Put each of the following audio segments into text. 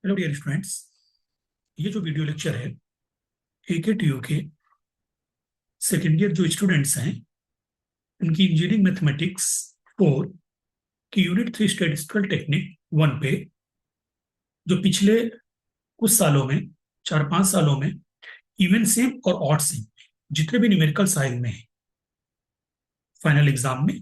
Hello dear students, ये जो video lecture है AKTU के सेकेंड ईयर जो स्टूडेंट्स हैं उनकी इंजीनियरिंग मैथमेटिक्स 4 की यूनिट 3 स्टैटिस्टिकल टेक्निक 1 पे जो पिछले कुछ सालों में 4-5 सालों में इवन सेम और ऑड सेम जितने भी न्यूमेरिकल्स आए हुए हैं फाइनल एग्जाम में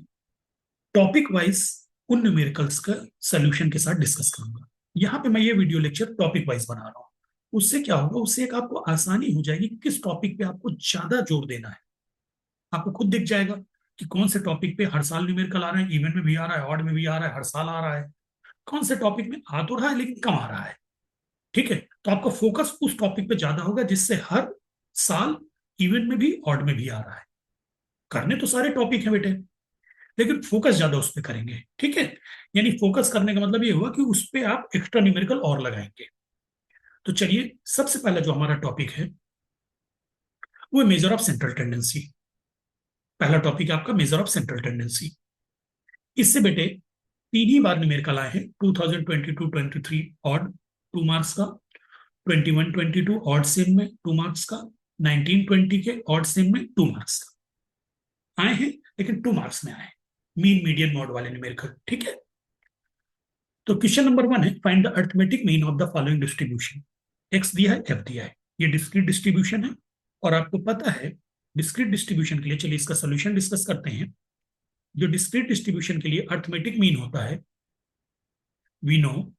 टॉपिक वाइज उन न्यूमेरिकल्स का सोल्यूशन के साथ डिस्कस करूंगा। यहाँ पे मैं ये वीडियो लेक्चर टॉपिक वाइज बना रहा हूँ। उससे क्या होगा, उससे एक आपको आसानी हो जाएगी कि किस टॉपिक पे आपको ज्यादा जोर देना है। आपको खुद दिख जाएगा कि कौन से टॉपिक पे हर साल न्यूमेरिकल आ रहे हैं, इवन में भी आ रहा है, ऑड में भी आ रहा है, हर साल आ रहा है। कौन से टॉपिक में आ तो रहा है लेकिन कम आ रहा है। ठीक है, तो आपका फोकस उस टॉपिक पे ज्यादा होगा जिससे हर साल इवन में भी ऑड में भी आ रहा है। करने तो सारे टॉपिक हैं बेटे, लेकिन फोकस ज्यादा उस पर करेंगे। ठीक है, यानी फोकस करने का मतलब ये हुआ कि उस पर आप एक्स्ट्रा न्यूमेरिकल और लगाएंगे। तो चलिए, सबसे पहला जो हमारा टॉपिक है वो मेजर ऑफ सेंट्रल टेंडेंसी। पहला टॉपिक है आपका मेजर ऑफ सेंट्रल टेंडेंसी। इससे बेटे 3 ही बार न्यूमेरिकल आए हैं, 2022-23 ऑड 2 मार्क्स का, 21-22 ऑड सेम में 2 मार्क्स का, 19-20 के ऑड सेम में 2 मार्क्स का आए हैं, लेकिन 2 मार्क्स में आए, मीन मीडियन मॉड वाले न्यूमेरिकल। ठीक है, तो क्वेश्चन नंबर 1 है, find the arithmetic mean of the following distribution. X दिया है, एफ दिया है, ये डिस्क्रीट डिस्ट्रीब्यूशन है और आपको पता है डिस्क्रीट डिस्ट्रीब्यूशन के लिए, चलिए इसका सोल्यूशन डिस्कस करते हैं। जो डिस्क्रीट डिस्ट्रीब्यूशन के लिए अरिथमेटिक मीन होता है, we know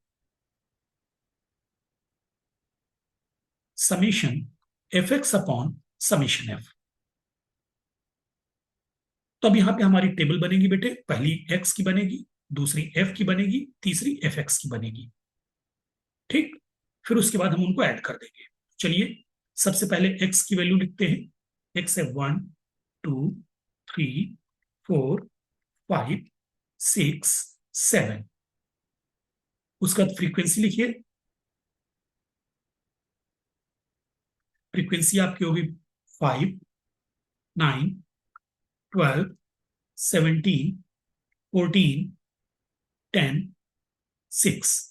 summation f x upon summation f. तो अब यहां पे हमारी टेबल बनेगी बेटे, पहली एक्स की बनेगी, दूसरी एफ की बनेगी, तीसरी एफ एक्स की बनेगी। ठीक, फिर उसके बाद हम उनको ऐड कर देंगे। चलिए, सबसे पहले एक्स की वैल्यू लिखते हैं। एक्स है 1 2 3 4 5 6 7। उसका फ्रीक्वेंसी लिखिए, फ्रीक्वेंसी आपकी होगी 5 9 12 17 14 10 6।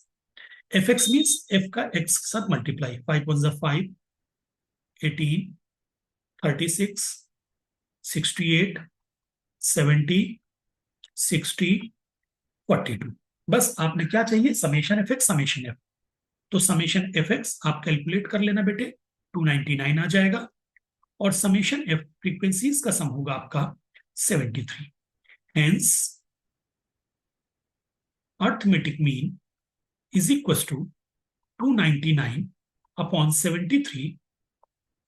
एफ एक्स मीन्स एफ का एक्स के साथ मल्टीप्लाई, 5 18 36 68 70 60 42। बस आपने क्या चाहिए, summation f x summation f. तो समेशन एफ एक्स आप कैलकुलेट कर लेना बेटे, 299 आ जाएगा, और समेशन एफ फ्रीक्वेंसीज का सम होगा आपका 73। Hence arithmetic mean is equal to 299 upon 73,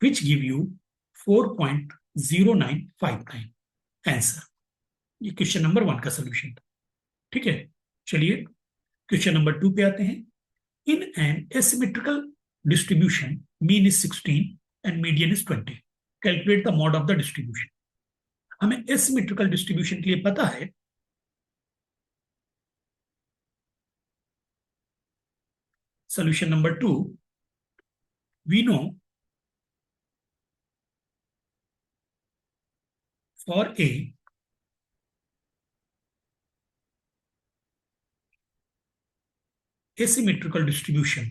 which give you 4.0959 answer. ये क्वेश्चन नंबर 1 का सोल्यूशन था। ठीक है, चलिए क्वेश्चन नंबर 2 पे आते हैं। In an asymmetrical distribution mean is 16 and median is 20, calculate the mode of the distribution. हमें एसिमेट्रिकल डिस्ट्रीब्यूशन के लिए पता है solution number 2, we know for a asymmetrical distribution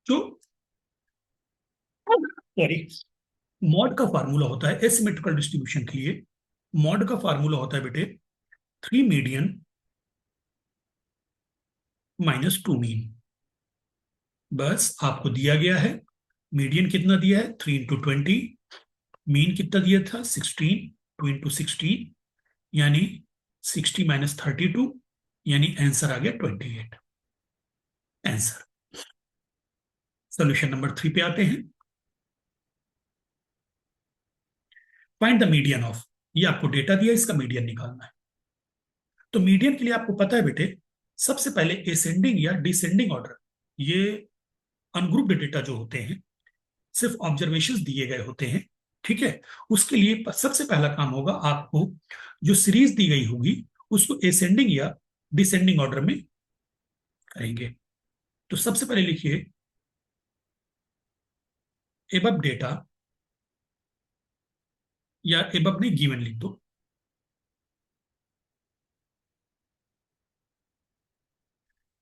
जो सॉरी मॉड का फार्मूला होता है एसिमेट्रिकल डिस्ट्रीब्यूशन के लिए। मॉड का फार्मूला होता है बेटे 3 मीडियन -2 मीन। बस आपको दिया गया है मीडियन कितना दिया है, 3 इंटू 20, मीन कितना दिया था 16, 2 इंटू 16 यानी 60 माइनस 32, यानी आंसर आ गया 28 आंसर। सोल्यूशन नंबर 3 पे आते हैं। फाइंड द मीडियन ऑफ, ये आपको डेटा दिया, इसका मीडियन निकालना है। तो मीडियन के लिए आपको पता है बेटे, सबसे पहले एसेंडिंग या डिसेंडिंग ऑर्डर, ये अनग्रुप्ड डेटा जो होते हैं, सिर्फ ऑब्जर्वेशंस दिए गए होते हैं। ठीक है, उसके लिए सबसे पहला काम होगा, आपको जो सीरीज दी गई होगी उसको एसेंडिंग या डिसेंडिंग ऑर्डर में करेंगे। तो सबसे पहले लिखिए एबव डेटा, या एबव नहीं गिवन लिख दो,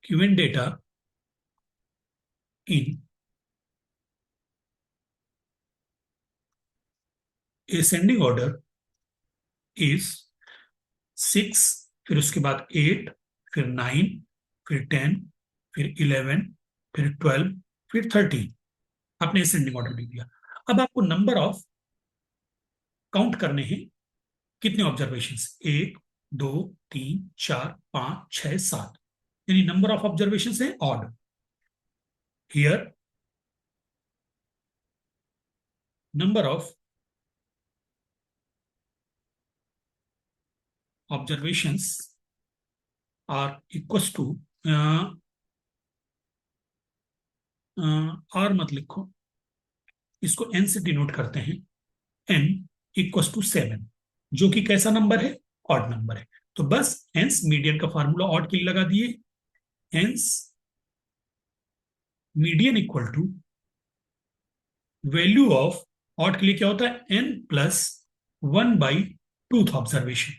given data in ascending order is 6, फिर उसके बाद 8, फिर 9, फिर 10, फिर 11, फिर 12, फिर 13। आपने असेंडिंग ऑर्डर लिख दिया। अब आपको नंबर ऑफ काउंट करने हैं, कितने ऑब्जर्वेशंस, 1, 2, 3, 4, 5, 6, 7, यानी नंबर ऑफ ऑब्जर्वेशंस है odd. Here number of observations r equals to, r मत लिखो, इसको एन से डिनोट करते हैं। एन इक्वल्स टू 7, जो कि कैसा नंबर है, ऑड नंबर है। तो बस एंस मीडियन का फार्मूला ऑड के लिए लगा दिए। Ans median equal to value of, odd के लिए क्या होता है, एन प्लस 1/2 ऑब्जर्वेशन,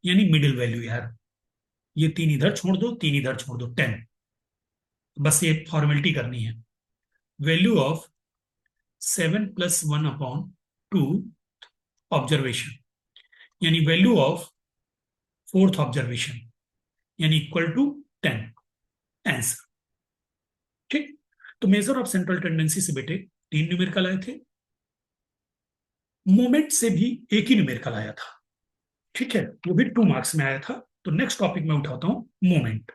यानी मिडिल वैल्यू यार। ये 3 इधर छोड़ दो, 3 इधर छोड़ दो, 10। बस ये फॉर्मेलिटी करनी है। वैल्यू ऑफ 7 + 1/2 ऑब्जर्वेशन, यानी वैल्यू ऑफ फोर्थ ऑब्जर्वेशन, यानी इक्वल टू 10 आंसर। ठीक। तो मेजर ऑफ सेंट्रल टेंडेंसी से बेटे 3 न्यूमेरिकल आए थे। मोमेंट से भी एक ही न्यूमेरिकल आया था, ठीक है, वो भी 2 मार्क्स में आया था। तो नेक्स्ट टॉपिक में उठाता हूं मोमेंट।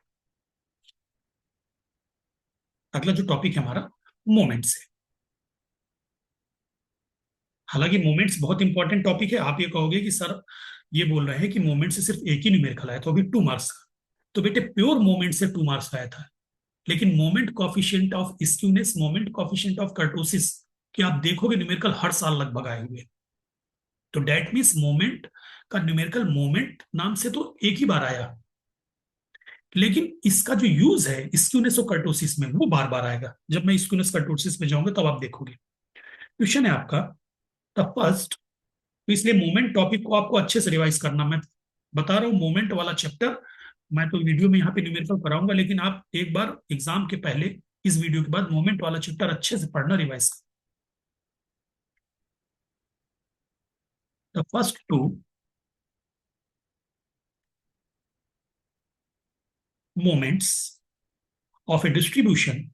अगला जो टॉपिक है हमारा मोमेंट से। हालांकि मोमेंट्स बहुत इंपॉर्टेंट टॉपिक है। आप ये कहोगे कि सर ये बोल रहे हैं कि मोमेंट से सिर्फ एक ही न्यूमेरिकल आया था, वो भी 2 मार्क्स का। तो बेटे प्योर मोमेंट से 2 मार्क्स आया था, लेकिन moment coefficient of skewness, moment coefficient of kurtosis कि आप देखोगे न्यूमेरिकल हर साल लगभग आए हुए। तो डेट मीन्स मोमेंट का न्यूमेरिकल मोमेंट नाम से तो एक ही बार आया, लेकिन इसका जो यूज है स्क्यूनेस और कर्टोसिस में वो बार बार आएगा। जब मैं स्क्यूनेस कर्टोसिस में जाऊंगा तब आप देखोगे। क्वेश्चन है आपका द फर्स्ट। तो इसलिए मोमेंट टॉपिक को आपको अच्छे से रिवाइज करना। मैं बता रहा हूं मोमेंट वाला चैप्टर मैं तो वीडियो में यहाँ पे न्यूमेरिकल कराऊंगा, लेकिन आप एक बार एग्जाम के पहले इस वीडियो के बाद मोमेंट वाला चैप्टर अच्छे से पढ़ना, रिवाइज करना। The first two moments of a distribution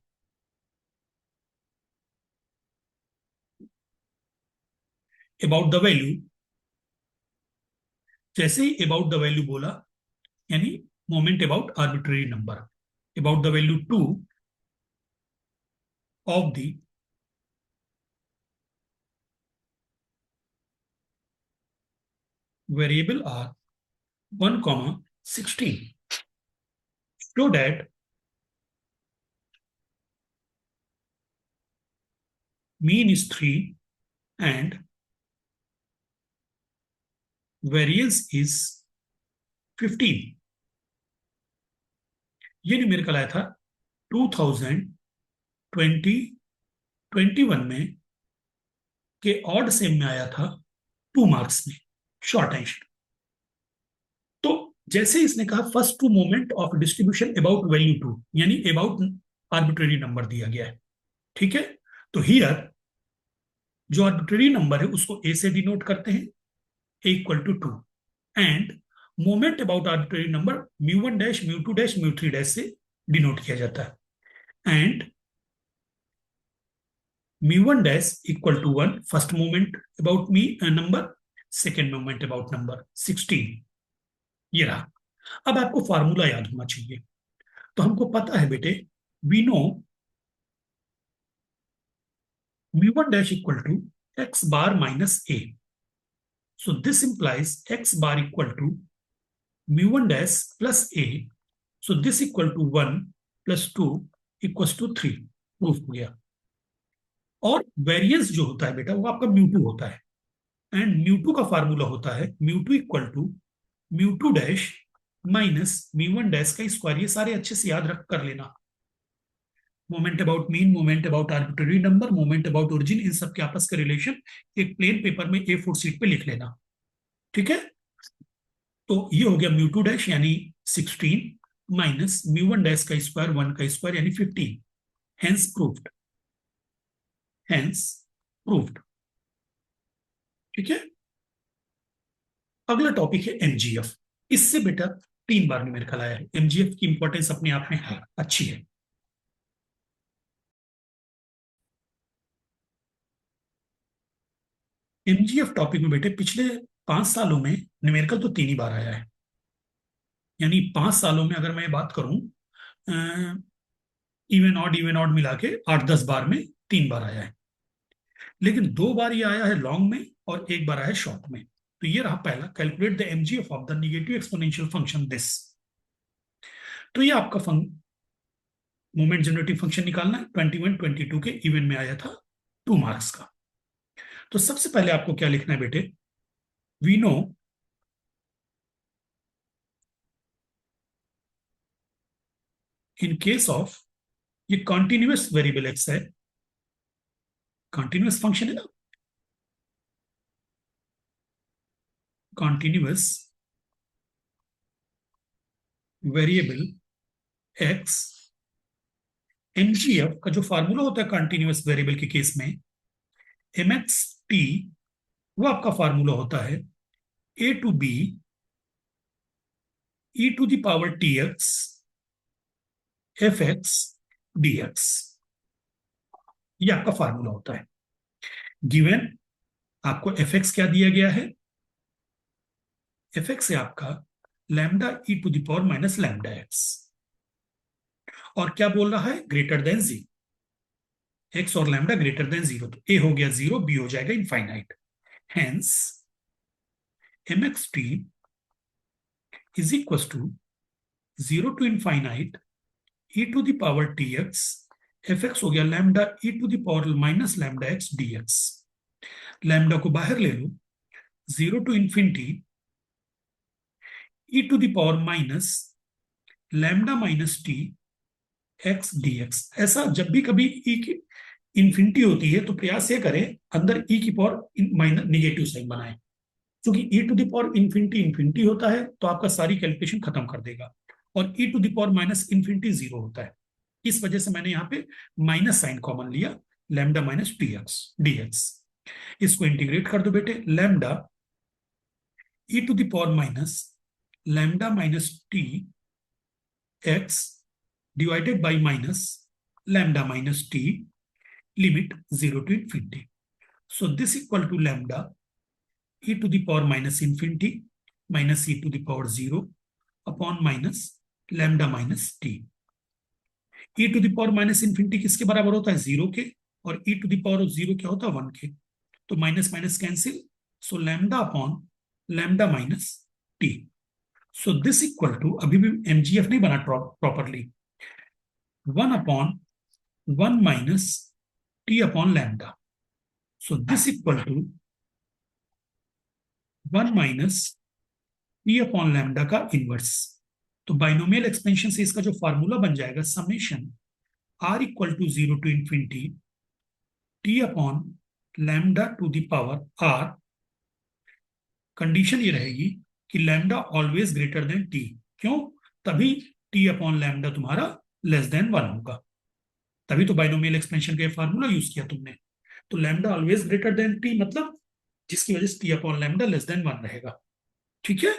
about the value, जैसे ही about the value बोला, यानी moment about arbitrary number, about the value 2 of the variable are 1, 16, show that mean is 3 and variance is 15। ये numerical आया था 2020-21 में के odd same में आया था 2 मार्क्स में, शॉर्ट आंसर। तो जैसे इसने कहा first two moment of distribution about value 2, यानी अबाउट आर्बिट्रेरी नंबर दिया गया है, ठीक है। तो हियर जो आर्बिट्रेरी नंबर है उसको ए से डिनोट करते हैं, a equal to 2, and moment about arbitrary number μ1 dash μ2 dash μ3 dash से डिनोट किया जाता है। And μ1 dash equal to 1 first moment about me number, second moment about number 16। ये रहा। अब आपको फार्मूला याद होना चाहिए। तो हमको पता है बेटे, we know μ1 dash equal to x bar minus a, so this implies x bar equal to μ1 dash plus a, so this equal to 1 plus 2 equals to 3। Proof हो गया। और वेरिएंस जो होता है बेटा वो आपका μ2 होता है, एंड μ2 का फार्मूला होता है μ2 equal to μ2 dash minus μ1 dash का स्क्वायर। ये सारे अच्छे से याद रख कर लेना। Moment about mean, moment about arbitrary number, moment about origin, इन सब के आपस का रिलेशन एक प्लेन पेपर में A4 शीट पे लिख लेना, ठीक है। तो ये हो गया म्यू टू डैश यानी 16 माइनस म्यू वन डैश का स्क्वायर 1 का स्क्वायर यानी 15, हेंस प्रूव्ड, हेंस प्रूव्ड। ठीक है। अगला टॉपिक है एमजीएफ। इससे बेटा 3 बार न्यूमेरिकल आया है। एमजीएफ की इंपॉर्टेंस अपने आप में है, अच्छी है। एमजीएफ टॉपिक में बेटे पिछले 5 सालों में न्यूमेरिकल तो 3 ही बार आया है। यानी 5 सालों में अगर मैं बात करूं, इवन ऑड मिला के 8-10 बार में 3 बार आया है। लेकिन 2 बार ये आया है लॉन्ग में और 1 बार आया है शॉर्ट में। तो ये रहा पहला, calculate the MGF of the negative exponential function this. तो ये आपका मोमेंट जनरेटिव फंक्शन निकालना है। 21 22 के इवन में आया था 2 मार्क्स का। तो सबसे पहले आपको क्या लिखना है बेटे, we know in case of, ये कॉन्टिन्यूअस वेरिएबल एक्स है, कॉन्टिन्यूअस फंक्शन है ना, कॉन्टिन्यूअस वेरिएबल एक्स, एमजीएफ का जो फार्मूला होता है कॉन्टिन्यूअस वेरिएबल के केस में, एम एक्स टी, वो आपका फार्मूला होता है a to b e to the power t x f x d x. ये आपका फार्मूला होता है। गिवन आपको एफ एक्स क्या दिया गया है, एफ एक्स है आपका lambda e to the power minus lambda x, और क्या बोल रहा है, ग्रेटर देन जी, एक्स और लैम्डा ग्रेटर देन 0। तो ए हो गया 0, बी हो जाएगा infinite. Hence m x t is equal to 0 to infinite e to the power tx, f x हो गया lambda e to the power minus lambda x d x. Lambda को बाहर ले लो, 0 to infinity e to the power minus lambda minus t x d x. ऐसा जब भी कभी ई की इन्फिनिटी होती है तो प्रयास ये करें अंदर ई की पावर माइनस निगेटिव साइन बनाए, क्योंकि e to the power infinity infinity होता है तो आपका सारी कैलकुलेशन खत्म कर देगा, और e to the power minus infinity 0 होता है। इस वजह से मैंने यहाँ पे माइनस साइन कॉमन लिया, lambda minus t x d x. इसको इंटीग्रेट कर दो बेटे, lambda e to the power minus lambda minus t x divided by minus lambda minus t, limit 0 to infinity। So this equal to lambda e to the power minus infinity minus e to the power 0 upon minus lambda minus t। e to the power minus infinity किसके बराबर होता है, 0 के, और e to the power of 0 क्या होता है, 1 के। तो minus minus cancel, so lambda upon lambda minus t. So this equal to, अभी भी एमजीएफ नहीं बना properly, 1/1 minus t upon lambda. So this equal to 1 minus t upon lambda का इनवर्स। तो बाइनोमियल एक्सपेंशन से इसका जो फार्मूला बन जाएगा, summation r equal to 0 to infinity t upon lambda to the power r. Condition ये रहेगी कि lambda always greater then T. क्यों, तभी टी अपॉन लैम्डा तुम्हारा लेस देन 1 होगा, तभी तो बाइनोमियल एक्सपेंशन का फार्मूला यूज किया तुमने। तो lambda always greater then T मतलब जिसकी वजह से T upon lambda less than 1 रहेगा। ठीक है।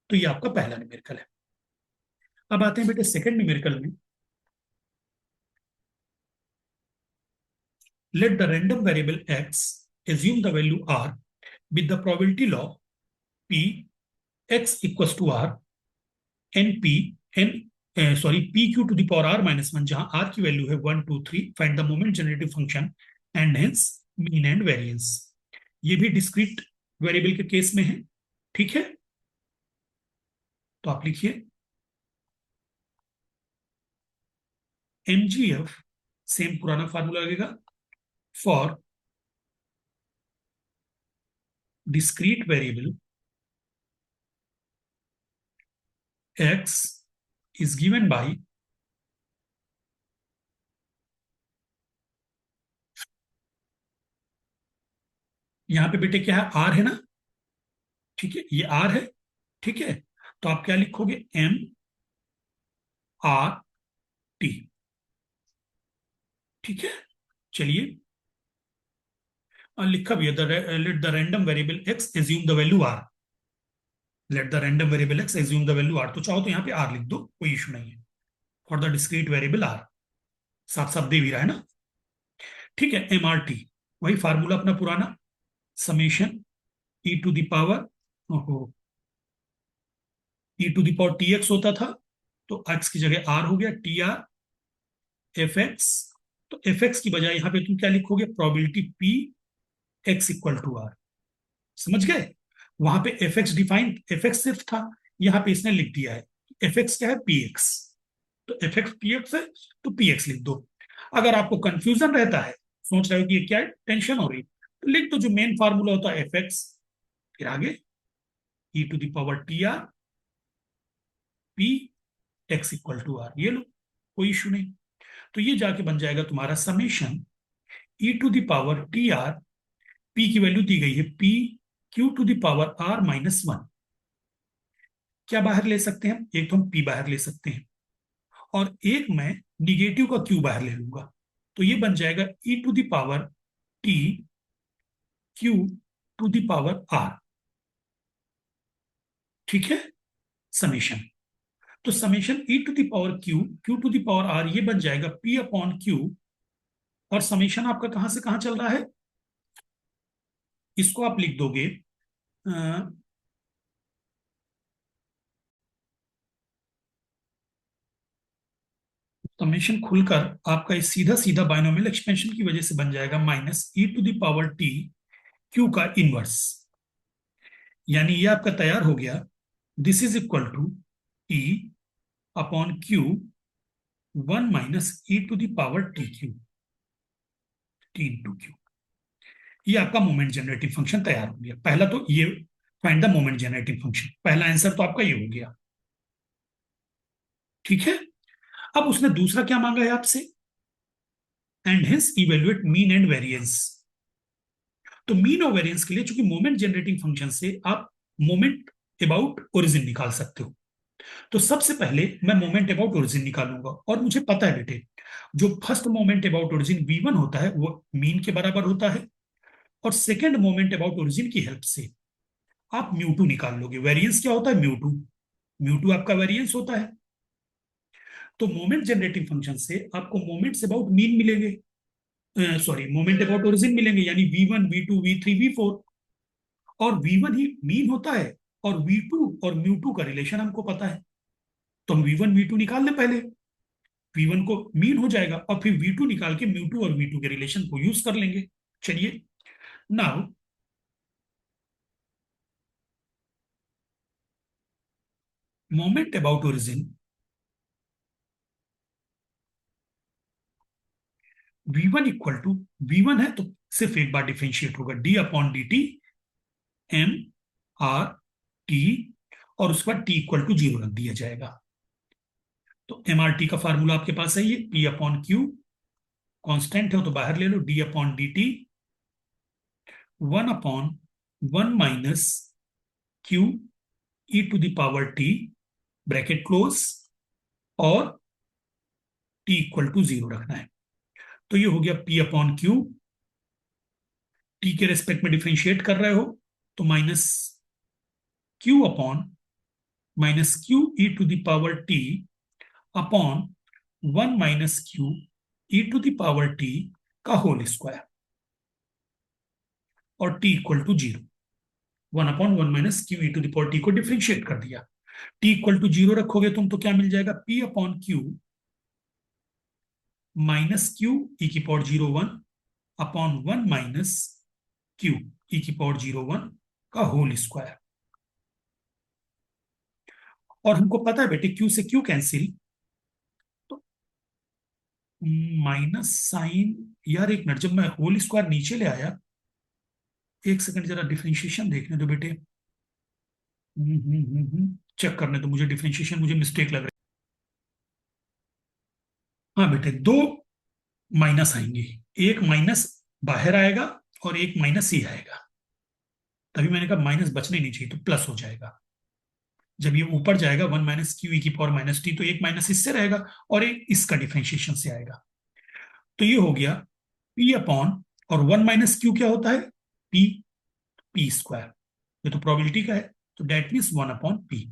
तो ये आपका पहला न्यूमेरिकल है। अब आते हैं बेटे सेकंड न्यूमेरिकल में। Let the random variable x assume the value r with the probability law p x equals to r n p n pq to the power r minus 1, जहां r की value है 1 2 3। Find the moment generative function and hence mean and variance. ये भी discrete variable के case में है। ठीक है। तो आप लिखिए एमजीएफ, सेम पुराना फार्मूला लगेगा, for discrete variable x is given by यहां पे बेटे क्या है, आर है ना, ठीक है, ये आर है, ठीक है। तो आप क्या लिखोगे, एम आर टी। ठीक है, चलिए। लिखा भी है, let the random variable x assume the value r. Let the random variable x assume the value r, तो चाहो तो यहाँ पे आर लिख दो, कोई इशू नहीं है। For the discrete variable r, साफ साफ दे भी रहा है ना। ठीक है, एम आर टी, वही फार्मूला अपना पुराना, summation e to the power, e to the power t x होता था, तो एक्स की जगह आर हो गया, टी आर एफ एक्स। तो एफ एक्स की बजाय यहां पे तुम क्या लिखोगे, probability p x equal to r. समझ गए, वहां पे f x define, F x सिर्फ था, यहां पे इसने लिख दिया है एफ एक्स क्या है, पी एक्स। तो एफ एक्स पी एक्स है, तो पी एक्स लिख दो। अगर आपको कंफ्यूजन रहता है, सोच रहे हो कि ये क्या है, टेंशन हो रही, तो लिख दो जो मेन फार्मूला होता है एफ एक्स, फिर आगे e to the power t r p x equal to r, ये लो, कोई इशू नहीं। तो ये जाके बन जाएगा तुम्हारा summation e to the power t r, p की वैल्यू दी गई है p q to the power r minus one. क्या बाहर ले सकते हैं, एक तो हम पी बाहर ले सकते हैं, और एक मैं निगेटिव का क्यू बाहर ले लूंगा, तो ये बन जाएगा e to the power t q to the power r. ठीक है, समेशन, तो summation e to the power q q to the power r, ये बन जाएगा पी अपॉन क्यू। और समेशन आपका कहां से कहां चल रहा है, इसको आप लिख दोगे, समेशन खुलकर आपका इस सीधा सीधा बाइनोमियल एक्सपेंशन की वजह से बन जाएगा minus e to the power t q का इनवर्स। यानी ये आपका तैयार हो गया, this is equal to t upon q one minus e to the power t q, t into q. ये आपका मोमेंट जनरेटिंग फंक्शन तैयार हो गया। पहला तो ये find the moment generating function, पहला आंसर तो आपका ये हो गया। ठीक है, अब उसने दूसरा क्या मांगा है आपसे, and hence evaluate mean and variance. तो मीन और वेरिएंस के लिए, चूंकि मोमेंट जनरेटिंग फंक्शन से आप मोमेंट अबाउट ओरिजिन निकाल सकते हो, तो सबसे पहले मैं मोमेंट अबाउट ओरिजिन निकालूंगा, और मुझे पता है बेटे, जो first moment about origin v1 होता है वो मीन के बराबर होता है, और सेकेंड मोमेंट अबाउट ओरिजिन की हेल्प से आप म्यू टू निकाल लोगे। वेरिएंस क्या होता है, म्यू टू, म्यू टू आपका वेरिएंस होता है। तो मोमेंट जनरेटिंग फंक्शन से आपको मोमेंट्स अबाउट मीन मिलेंगे, सॉरी मोमेंट अबाउट ओरिजिन मिलेंगे, यानी v1 v2 v3 v4। और v1 ही मीन होता है, और v2 और म्यू टू का रिलेशन हमको पता है, तो हम v1 v2 निकाल लें पहले, v1 को मीन हो जाएगा, और फिर v2 निकाल के म्यू टू और v2 के रिलेशन को यूज कर लेंगे। चलिए, now moment about origin v1 equal to, v1 है तो सिर्फ एक बार डिफरेंशिएट होगा, d upon D T m r t, और उसके बाद t इक्वल टू जीरो रख दिया जाएगा। तो एम आर टी का फार्मूला आपके पास है, ये p अपॉन क्यू, कॉन्स्टेंट है तो बाहर ले लो, d upon D t one upon one minus Q E to the power t, bracket close, और t इक्वल टू जीरो रखना है। तो ये हो गया p अपॉन क्यू, t के रेस्पेक्ट में डिफ्रेंशिएट कर रहे हो, तो minus q upon minus Q E to the power t upon one minus Q E to the power t का होल स्क्वायर, और t equal to zero, one upon one minus Q E to the power t को differentiate कर दिया। t equal to zero रखोगे तुम तो क्या मिल जाएगा, p upon q minus Q e की power zero one upon one minus Q e की पावर जीरो वन का होल स्क्वायर। और हमको पता है बेटे क्यू से क्यू कैंसिल, तो माइनस साइन, यार एक मिनट, जब मैं होल स्क्वायर नीचे ले आया, एक सेकंड जरा डिफरेंशिएशन देखने दो बेटे, चेक करने दो मुझे डिफरेंशिएशन, मुझे मिस्टेक लग रही है। हाँ बेटे, दो माइनस आएंगे, एक माइनस बाहर आएगा और एक माइनस ही आएगा, तभी मैंने कहा माइनस बचने नहीं चाहिए, तो प्लस हो जाएगा। जब ये ऊपर जाएगा 1 माइनस क्यू ई की पावर माइनस टी, तो एक माइनस इससे रहेगा और एक इसका डिफ्रेंशिएशन से आएगा। तो ये हो गया पी अपॉन, और 1 माइनस क्यू क्या होता है? P, p square. ये तो प्रोबेबिलिटी का है, तो डेट मीन्स 1 अपॉन पी।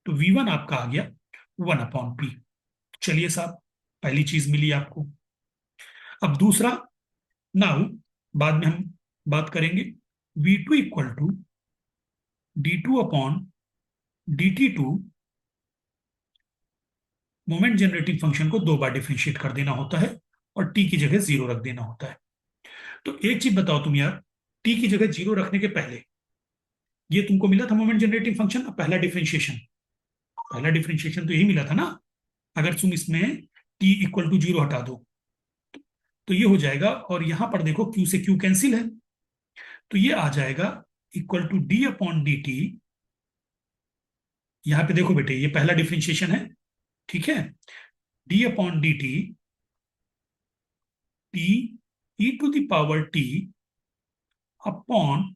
तो V1 आपका आ गया 1 अपॉन पी। चलिए साहब, पहली चीज मिली आपको। अब दूसरा, नाउ बाद में हम बात करेंगे। V2 equal to D2 upon DT2, moment generating function को 2 बार डिफरेंशिएट कर देना होता है और टी की जगह 0 रख देना होता है। तो एक चीज बताओ तुम यार, टी की जगह 0 रखने के पहले ये तुमको मिला था मोमेंट जनरेटिंग फंक्शन का पहला डिफरेंशिएशन तो यही मिला था ना। अगर तुम इसमें टी इक्वल टू 0 हटा दो तो ये हो जाएगा, और यहां पर देखो क्यू से क्यू कैंसिल है, तो ये आ जाएगा equal to D upon D t. यहां पे देखो बेटे, ये पहला डिफरेंशिएशन है, ठीक है। D upon D t, t e to the power t upon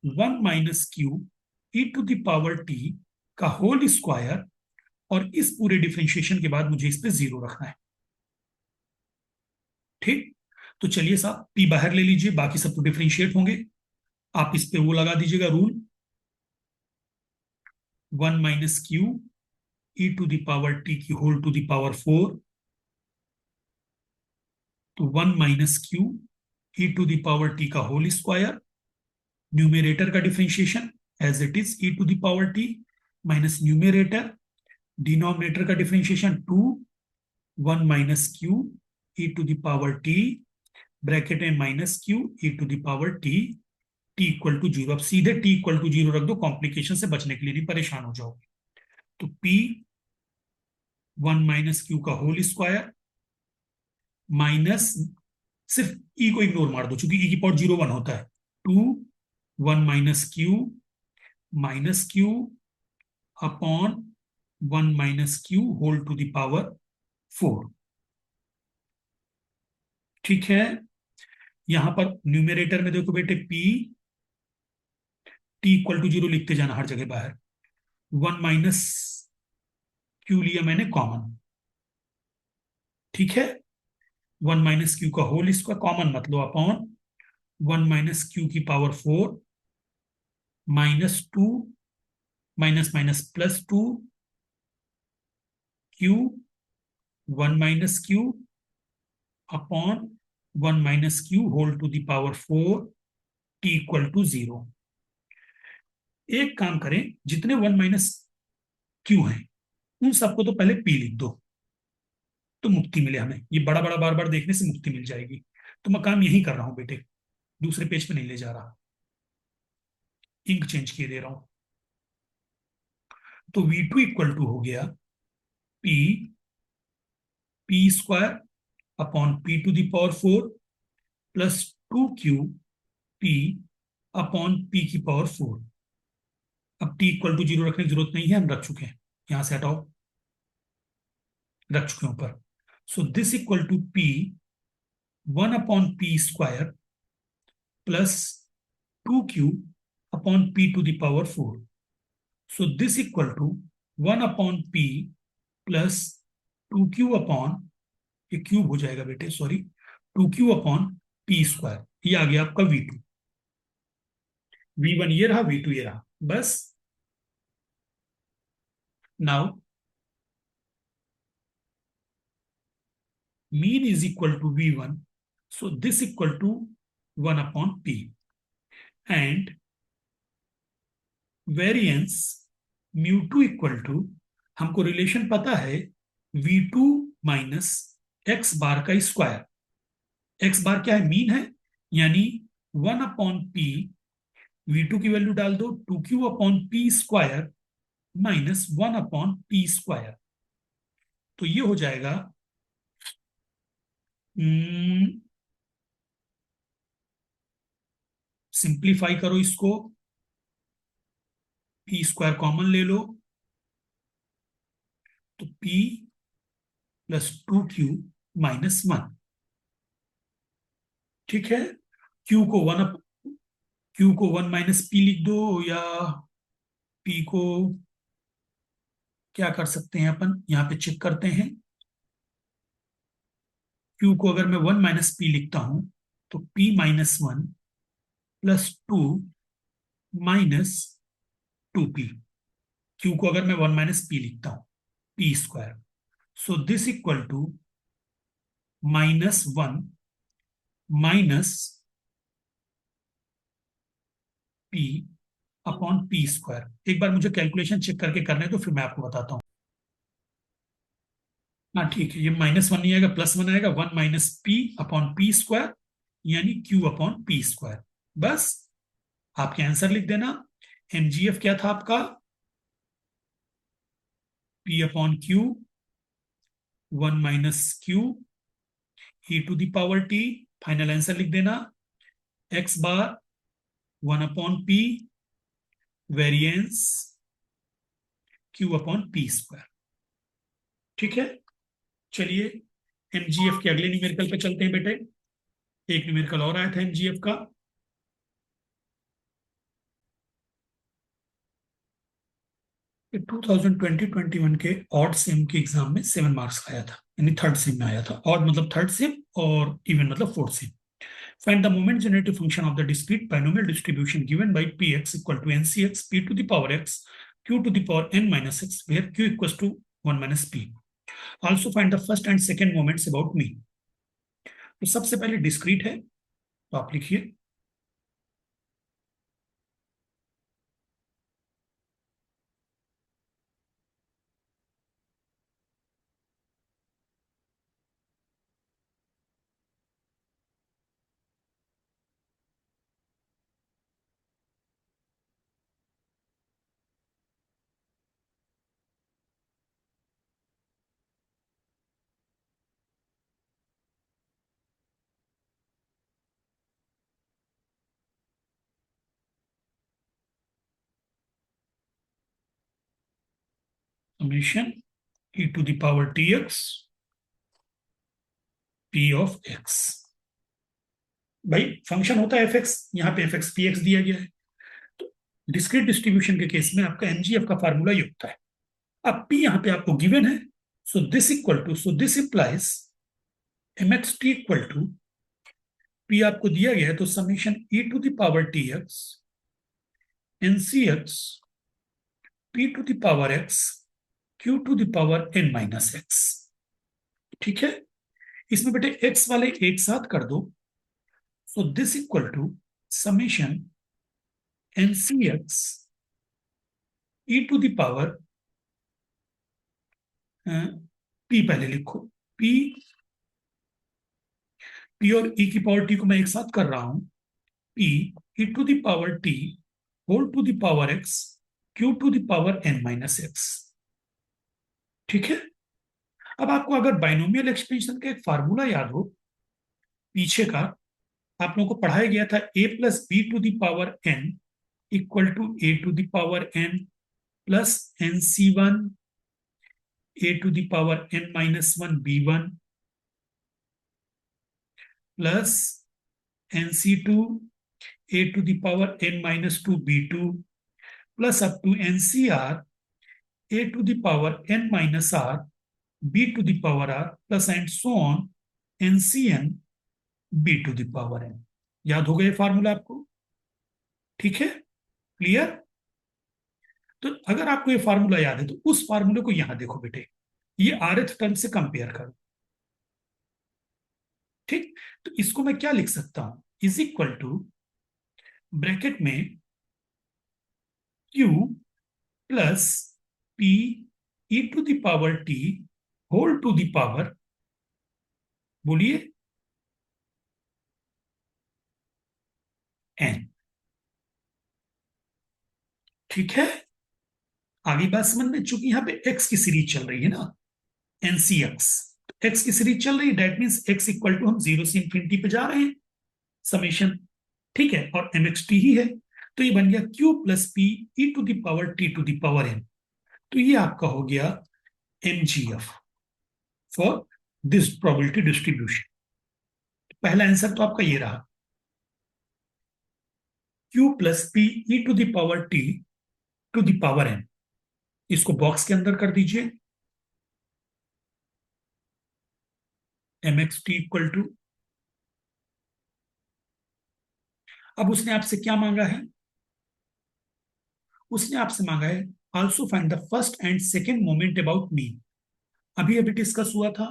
1 minus Q E to the power t का होल स्क्वायर, और इस पूरे डिफरेंशिएशन के बाद मुझे इस पे 0 रखना है, ठीक। तो चलिए साहब, पी बाहर ले लीजिए, बाकी सब तो डिफरेंशिएट होंगे। आप इस पे वो लगा दीजिएगा rule, 1 minus Q E to the power t की होल टू द पावर 4, तो 1 minus Q E to the power t का होल स्क्वायर, न्यूमेरेटर का differentiation as it is e to the power t minus numerator, denominator का differentiation 2, 1 minus Q E to the power t, bracket में minus Q E to the power t, t equal to 0। अब सीधे T equal to 0 रख दो, complication से बचने के लिए, नहीं परेशान हो जाओगे। तो पी 1 माइनस क्यू का होल स्क्वायर माइनस, सिर्फ ई को इग्नोर मार दो क्योंकि ई की पावर 0 1 होता है, 2 1 minus q upon 1 minus q whole to the power 4, ठीक है। यहां पर न्यूमेरेटर में देखो बेटे, पी टी इक्वल टू 0 लिखते जाना हर जगह बाहर, 1 माइनस क्यू लिया मैंने कॉमन, ठीक है। 1 माइनस क्यू का होल स्क्वायर कॉमन मत लो, अपॉन 1 माइनस क्यू की power 4 minus 2 minus minus plus 2 q 1 minus q upon 1 minus q whole to the power 4, t equal to 0। एक काम करें, जितने 1 माइनस क्यू हैं उन सबको तो पहले पी लिख दो, तो मुक्ति मिले हमें। ये बड़ा बड़ा बार बार देखने से मुक्ति मिल जाएगी। तो मैं काम यही कर रहा हूं बेटे, दूसरे पेज पे नहीं ले जा रहा, इंक चेंज किए दे रहा हूं। तो V2 इक्वल टू हो गया p, p square upon p to the power 4 plus 2Q p upon p की पावर 4। अब टी इक्वल टू 0 रखने की जरूरत नहीं है, हम रख चुके हैं, यहां से हटाओ, रख चुके हैं ऊपर। So this equal to p 1 upon P square plus 2Q upon p to the power 4। So this equal to 1 upon p plus 2Q upon, ये क्यूब हो जाएगा बेटे, sorry, 2Q upon P square. ये आ गया आपका V2। V1 ये रहा, V2 ये रहा, बस। Now mean is equal to V1, so this equal to 1 upon P, and variance mu2 equal to, हमको रिलेशन पता है V2 माइनस एक्स बार का स्क्वायर। एक्स बार क्या है? मीन है, यानी 1 अपॉन पी, V2 की वैल्यू डाल दो, 2Q upon P square minus 1 upon P square. तो ये हो जाएगा, सिंप्लीफाई करो इसको, पी स्क्वायर कॉमन ले लो, तो पी प्लस 2Q माइनस 1, ठीक है। क्यू को 1 क्यू को 1 माइनस पी लिख दो, या पी को क्या कर सकते हैं अपन, यहाँ पे चेक करते हैं। Q को अगर मैं 1 माइनस पी लिखता हूं तो P minus 1 plus 2 minus 2P। Q को अगर मैं 1 माइनस पी लिखता हूं, p square, so this equal to -1 minus P upon P square. एक बार मुझे कैलकुलेशन चेक करके करने तो फिर मैं आपको बताता हूँ। हाँ ठीक है, ये -1 नहीं आएगा, +1 आएगा। 1 minus P upon P square, यानी क्यू अपॉन पी स्क्वायर। बस आपके आंसर लिख देना। एमजीएफ क्या था आपका? P upon Q, 1 minus Q E to the power T. Final answer लिख देना। X bar 1 upon P variance Q upon P square. ठीक है, चलिए एमजीएफ के अगले न्यूमेरिकल पे चलते हैं बेटे। एक न्यूमेरिकल और आया था एमजीएफ का। 2020-21 के ऑड सेम के एग्जाम में 7 मार्क्स आया था, यानी थर्ड सेम में आया था। ऑड मतलब थर्ड सेम और इवन मतलब fourth same. Find the moment generative function of the discrete binomial distribution given by px equal to ncx p to the power x q to the power n minus x where q equals to 1 minus p. Also find the first and second moments about me. तो सबसे पहले discrete है, तो आप लिखिए summation e to the power tx p of x। भाई function होता है एफ एक्स, यहाँ पे एफ एक्स पी एक्स दिया गया है। तो डिस्क्रीट डिस्ट्रीब्यूशन के केस में आपका एमजीएफ का फार्मूला ये होता है। अब p यहाँ पे आपको गिवन है, so this implies mxt equal to p आपको दिया गया है, तो summation e to the power tx ncx p to the power x q to the power n minus x। ठीक है, इसमें बेटे x वाले एक साथ कर दो, so this equal to summation ncx e to the power, p पहले लिखो, p p और e की पावर t को मैं एक साथ कर रहा हूं, p e to the power t whole to the power x q to the power n minus x। ठीक है, अब आपको अगर बाइनोमियल एक्सपेंशन का एक फार्मूला याद हो पीछे का, आप लोगों को पढ़ाया गया था a plus B to the power n equal to a to the power n plus nc1 a to the power n minus 1 b1 plus nc2 a to the power n minus 2 b2 plus up to ncr a to the power n minus r b to the power r plus and so on ncn b to the power n। याद हो गया formula आपको? ठीक है, clear? तो अगर आपको ये फार्मूला याद है तो उस फार्मूले को यहां देखो बेटे, ये rth टर्म से कंपेयर करो। ठीक, तो इसको मैं क्या लिख सकता हूं, इज इक्वल टू ब्रैकेट में q plus p e to the power t whole to the power, बोलिए, n। ठीक है, आगे बात समझ में, चूंकि यहां पे x की सीरीज चल रही है ना, ncx, x की सीरीज चल रही है, that means x equal to हम 0 से इंफिनिटी पे जा रहे हैं, समेशन। ठीक है, और mxt ही है, तो ये बन गया q plus P E to the power t to the power n। तो ये आपका हो गया mgf for this probability distribution. पहला आंसर तो आपका ये रहा, q plus P E to the power t to the power n। इसको बॉक्स के अंदर कर दीजिए, mxt इक्वल टू, अब उसने आपसे क्या मांगा है? उसने आपसे मांगा है also find the first and second moment about mean. अभी अभी डिस्कस हुआ था,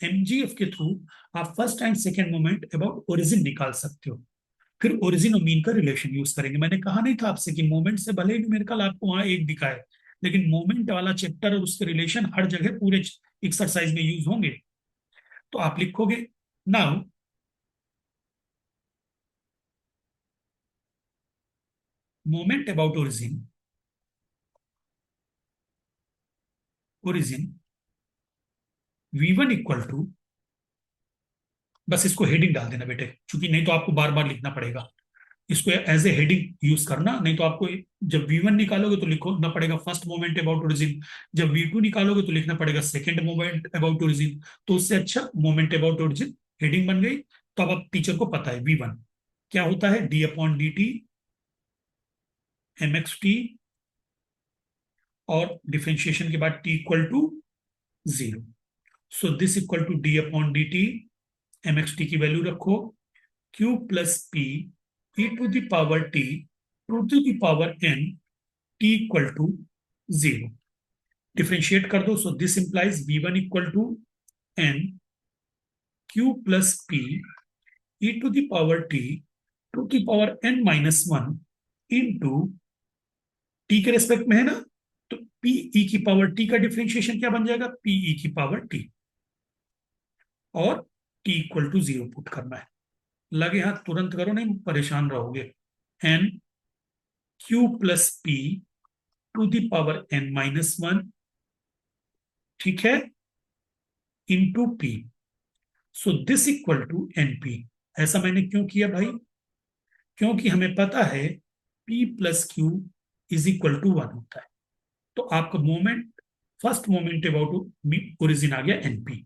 एमजीएफ के थ्रू आप first and second moment about origin निकाल सकते हो। फिर ओरिजिन और मीन का रिलेशन यूज करेंगे। मैंने कहा नहीं था आपसे कि मोमेंट से भले ही न्यूमेरिकल आपको वहां एक दिखाए, लेकिन मोमेंट वाला चैप्टर और उसके रिलेशन हर जगह पूरे एक्सरसाइज में यूज होंगे। तो आप लिखोगे now moment about origin, origin v1 equal to, बस इसको हेडिंग डाल देना बेटे, क्योंकि नहीं तो आपको बार बार लिखना पड़ेगा। इसको एज ए हेडिंग यूज करना, नहीं तो आपको जब v1 निकालोगे तो लिखना पड़ेगा फर्स्ट मोमेंट अबाउट ओरिजिन, जब v2 निकालोगे तो लिखना पड़ेगा सेकंड मोमेंट अबाउट ओरिजिन। तो उससे अच्छा मोमेंट अबाउट ओरिजिन हेडिंग बन गई। तो अब टीचर को पता है v1 क्या होता है, D upon D T M x T, और डिफ्रेंशिएशन के बाद t equal to 0। So this equal to D upon D T, M x T की वैल्यू रखो, q plus P e to the power t to the power n t equal to 0। Differentiate कर दो, so this implies v1 equal to n q plus P e to the power t to the power n minus 1 into t के respect में है ना, तो p e की power t का differentiation क्या बन जाएगा, p e की पावर t, और t इक्वल टू 0 पुट करना है। लगे हाथ तुरंत करो, नहीं परेशान रहोगे। n q plus P to the power n minus 1, ठीक है, into P. So this equal to NP. ऐसा मैंने क्यों किया भाई? क्योंकि हमें पता है P plus q is equal to 1 होता है। तो आपका moment, first moment about origin आ गया एनपी।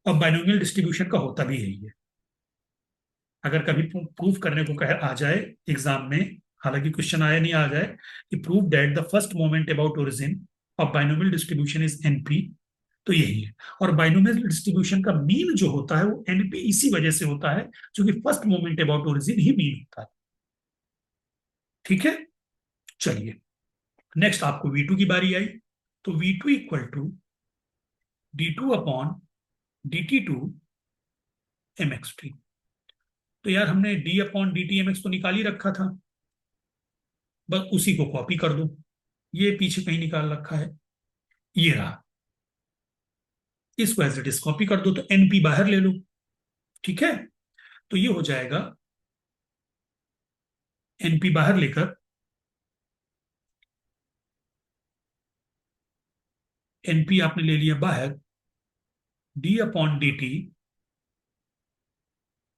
अब बाइनोमियल डिस्ट्रीब्यूशन का होता भी यही है। अगर कभी प्रूफ करने को कहे आ जाए एग्जाम में, हालांकि क्वेश्चन आया नहीं, आ जाए कि prove that the first moment about origin of binomial distribution is NP, तो यही है। और बाइनोमियल डिस्ट्रीब्यूशन का मीन जो होता है वो एनपी इसी वजह से होता है, क्योंकि first moment about origin he mean होता है। ठीक है, चलिए नेक्स्ट आपको V2 की बारी आई। तो V2 equal to D2 upon DT2 MX3। तो यार हमने D अपॉन DT MX तो निकाल ही रखा था, बस उसी को कॉपी कर दो। ये पीछे कहीं निकाल रखा है, ये रहा, इसको एज इट इज कॉपी कर दो, तो NP बाहर ले लो। ठीक है, तो ये हो जाएगा NP बाहर लेकर, NP आपने ले लिया बाहर, D upon DT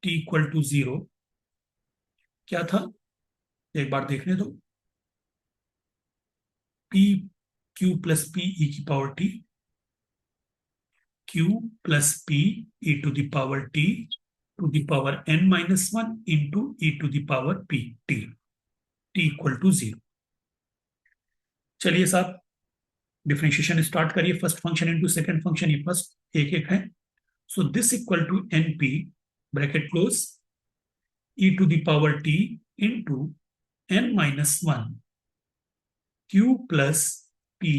T equal to 0 क्या था, एक बार देखने दो, P Q plus P e की power T, Q plus P e to the power T to the power n minus 1 into e to the power P T, T equal to 0। चलिए साहब differentiation start करिए, first function into second function, ये first एक एक है। So this equal to NP bracket close e to the power T into n minus 1 q plus p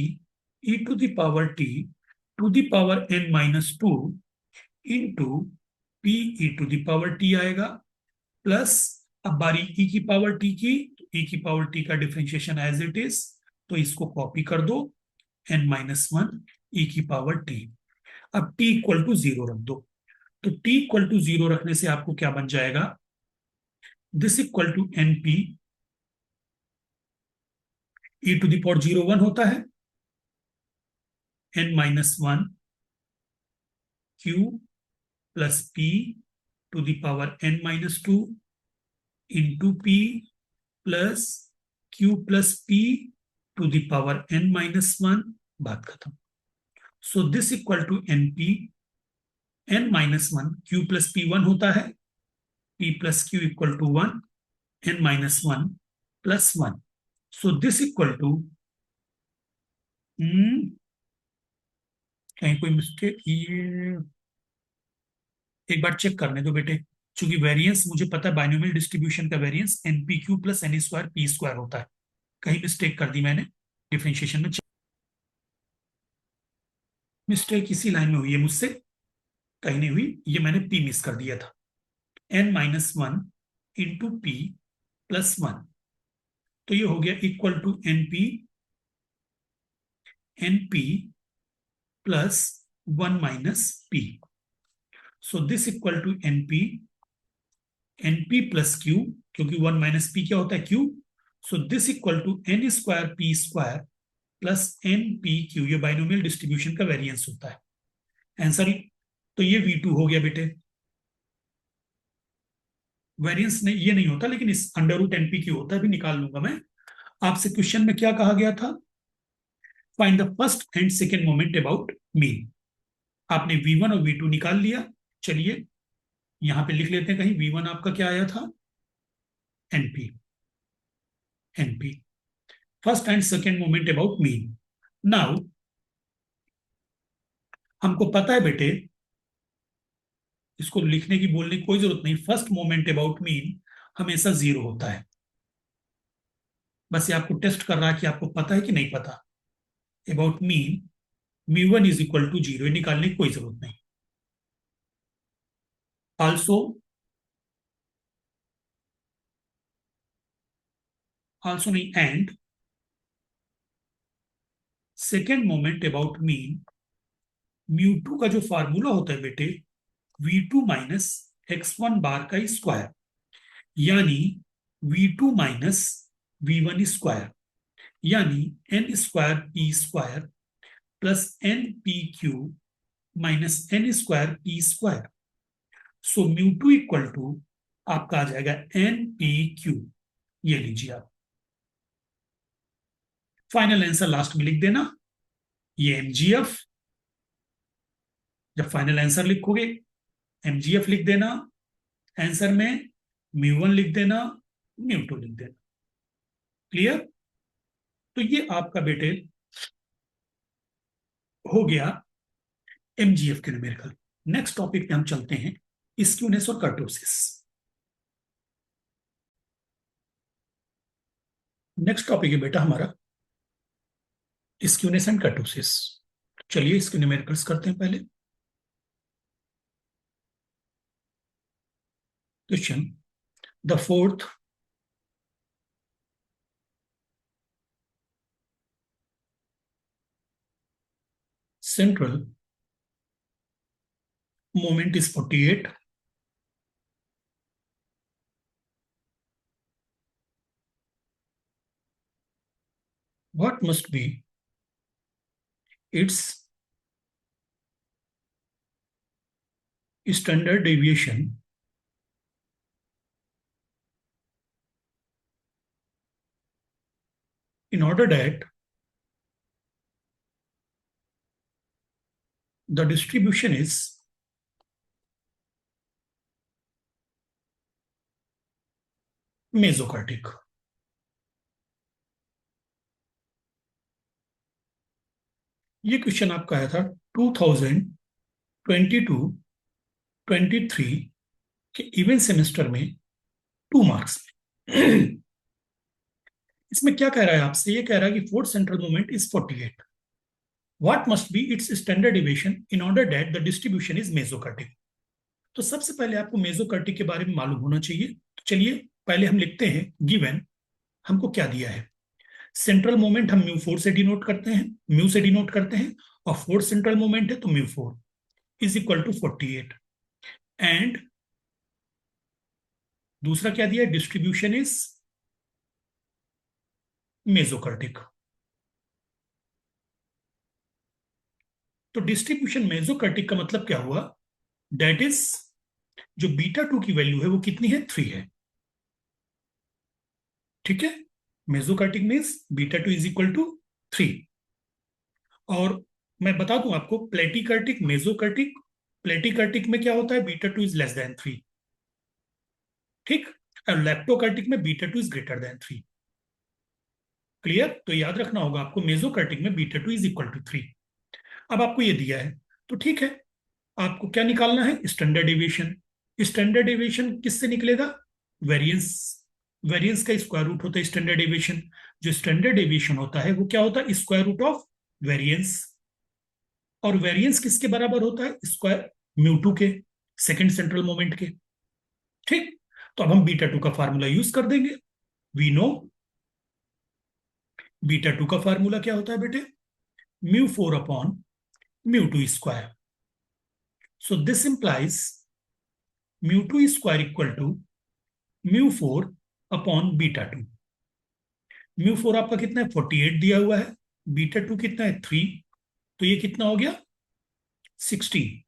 e to the power t to the power n minus 2 into p e to the power t आएगा, plus अब बारी e की power t की, तो e की power t का differentiation as it is, तो इसको कॉपी कर दो, n माइनस 1 e की पावर t। अब t इक्वल टू 0 रख दो, तो t इक्वल टू 0 रखने से आपको क्या बन जाएगा, this equal to np e to the power 0 1 होता है, n minus 1 q plus p to the power n minus 2 into p plus q plus p to the power n minus 1, बात खत्म। So this equal to np, n minus 1 q plus p 1 होता है, p plus q equal to 1, n minus 1 plus 1। So this equal to कहीं कोई mistake, ये एक बार check करने दो बेटे। चूंकि वेरिएंस मुझे पता है, बाइनोमियल डिस्ट्रीब्यूशन का variance N P Q plus N square P square होता है। कहीं मिस्टेक कर दी मैंने डिफरेंशिएशन में। मिस्टेक इसी लाइन में हुई है मुझसे, कहीं नहीं हुई, ये मैंने पी मिस कर दिया था। n-1 इंटू पी प्लस 1, तो ये हो गया equal to N P plus 1 minus P. So this equal to NP plus Q, क्योंकि 1 माइनस पी क्या होता है, Q. So this equal to N square P square plus N P Q. ये binomial distribution का variance होता है answer. तो ये V2 हो गया बेटे। वेरिएंस नहीं, ये नहीं होता, लेकिन इस अंडर रूट एनपी क्यू होता है, भी निकाल लूंगा मैं। आपसे क्वेश्चन में क्या कहा गया था, find the first and second moment about mean. आपने V1 और V2 निकाल लिया। चलिए यहां पे लिख लेते हैं कहीं, V1 आपका क्या आया था, NP. NP first and second moment about mean. Now हमको पता है बेटे, इसको लिखने की बोलने की कोई जरूरत नहीं, फर्स्ट मोमेंट अबाउट मीन हमेशा 0 होता है। बस ये आपको टेस्ट कर रहा है कि आपको पता है कि नहीं पता। About mean mu one is equal to 0, निकालने की कोई जरूरत नहीं। आल्सो आल्सो नहीं, and second moment about mean mu two का जो फार्मूला होता है बेटे, V2 माइनस x1 बार का स्क्वायर, यानी V2 माइनस V1 स्क्वायर, यानी n square P square plus N P q minus n square P square. So mu two equal to आपका आ जाएगा एन पी क्यू। ये लीजिए आप, फाइनल आंसर लास्ट में लिख देना, ये एमजीएफ। जब फाइनल आंसर लिखोगे एमजीएफ लिख देना, आंसर में म्यू1 लिख देना, म्यू2 लिख देना। क्लियर। तो ये आपका बेटे हो गया एमजीएफ के न्यूमेरिकल। नेक्स्ट टॉपिक पे हम चलते हैं, स्क्यूनेस और कर्टोसिस। नेक्स्ट टॉपिक है बेटा हमारा स्क्यूनेस एंड कर्टोसिस। चलिए इसके न्यूमेरिकल्स करते हैं पहले। Question, the fourth central moment is 48. What must be its standard deviation in order that the distribution is mesokartic? ये क्वेश्चन आपका आया था 2022-23 के इवेंट सेमेस्टर में 2 मार्क्स में। इसमें क्या कह रहा है आपसे, ये कह रहा है कि fourth central moment is 48। What must be its standard deviation in order that the distribution is mesokurtic. तो सबसे पहले आपको मेसोकार्टिक के बारे में मालूम होना चाहिए। तो चलिए पहले हम लिखते हैं, गिवन हमको क्या दिया है। सेंट्रल मोमेंट हम म्यू4 से डिनोट करते हैं, म्यू से डिनोट करते हैं, और फोर्थ सेंट्रल मोमेंट है तो म्यू4 इज इक्वल टू 48। एंड दूसरा क्या दिया है, डिस्ट्रीब्यूशन इज मेसोकार्टिक। तो डिस्ट्रीब्यूशन मेसोकार्टिक का मतलब क्या हुआ, दैट इज जो β2 की वैल्यू है वो कितनी है, 3 है। ठीक है, मेसोकार्टिक मीन्स β2 इज इक्वल टू 3। और मैं बता दूं आपको, प्लेटिकर्टिक मेसोकार्टिक, प्लेटिकर्टिक में क्या होता है, β2 इज लेस देन 3। ठीक, और लेप्टोकार्टिक में β2 इज ग्रेटर देन 3। क्लियर? तो याद रखना होगा आपको, मेसोकर्टिक में beta two is equal to 3। अब आपको ये दिया है तो ठीक है, आपको क्या निकालना है? Standard deviation. स्टैंडर्ड डेविएशन किससे निकलेगा? वेरिएंस। वेरिएंस का स्क्वायर रूट होता है स्टैंडर्ड डेविएशन। जो स्टैंडर्ड डेविएशन होता है वो क्या होता है? Square root of variance. और वेरिएंस किसके बराबर होता है? स्क्वायर म्यू टू के, सेकेंड सेंट्रल मोमेंट के। ठीक, तो अब हम बीटा टू का फार्मूला यूज कर देंगे। वी नो बीटा टू का फार्मूला क्या होता है बेटे? Mu four upon mu two square. So this implies mu two square equal to mu four upon beta two. Mu four आपका कितना है? 48 दिया हुआ है। बीटा टू कितना है? 3। तो ये कितना हो गया? 16।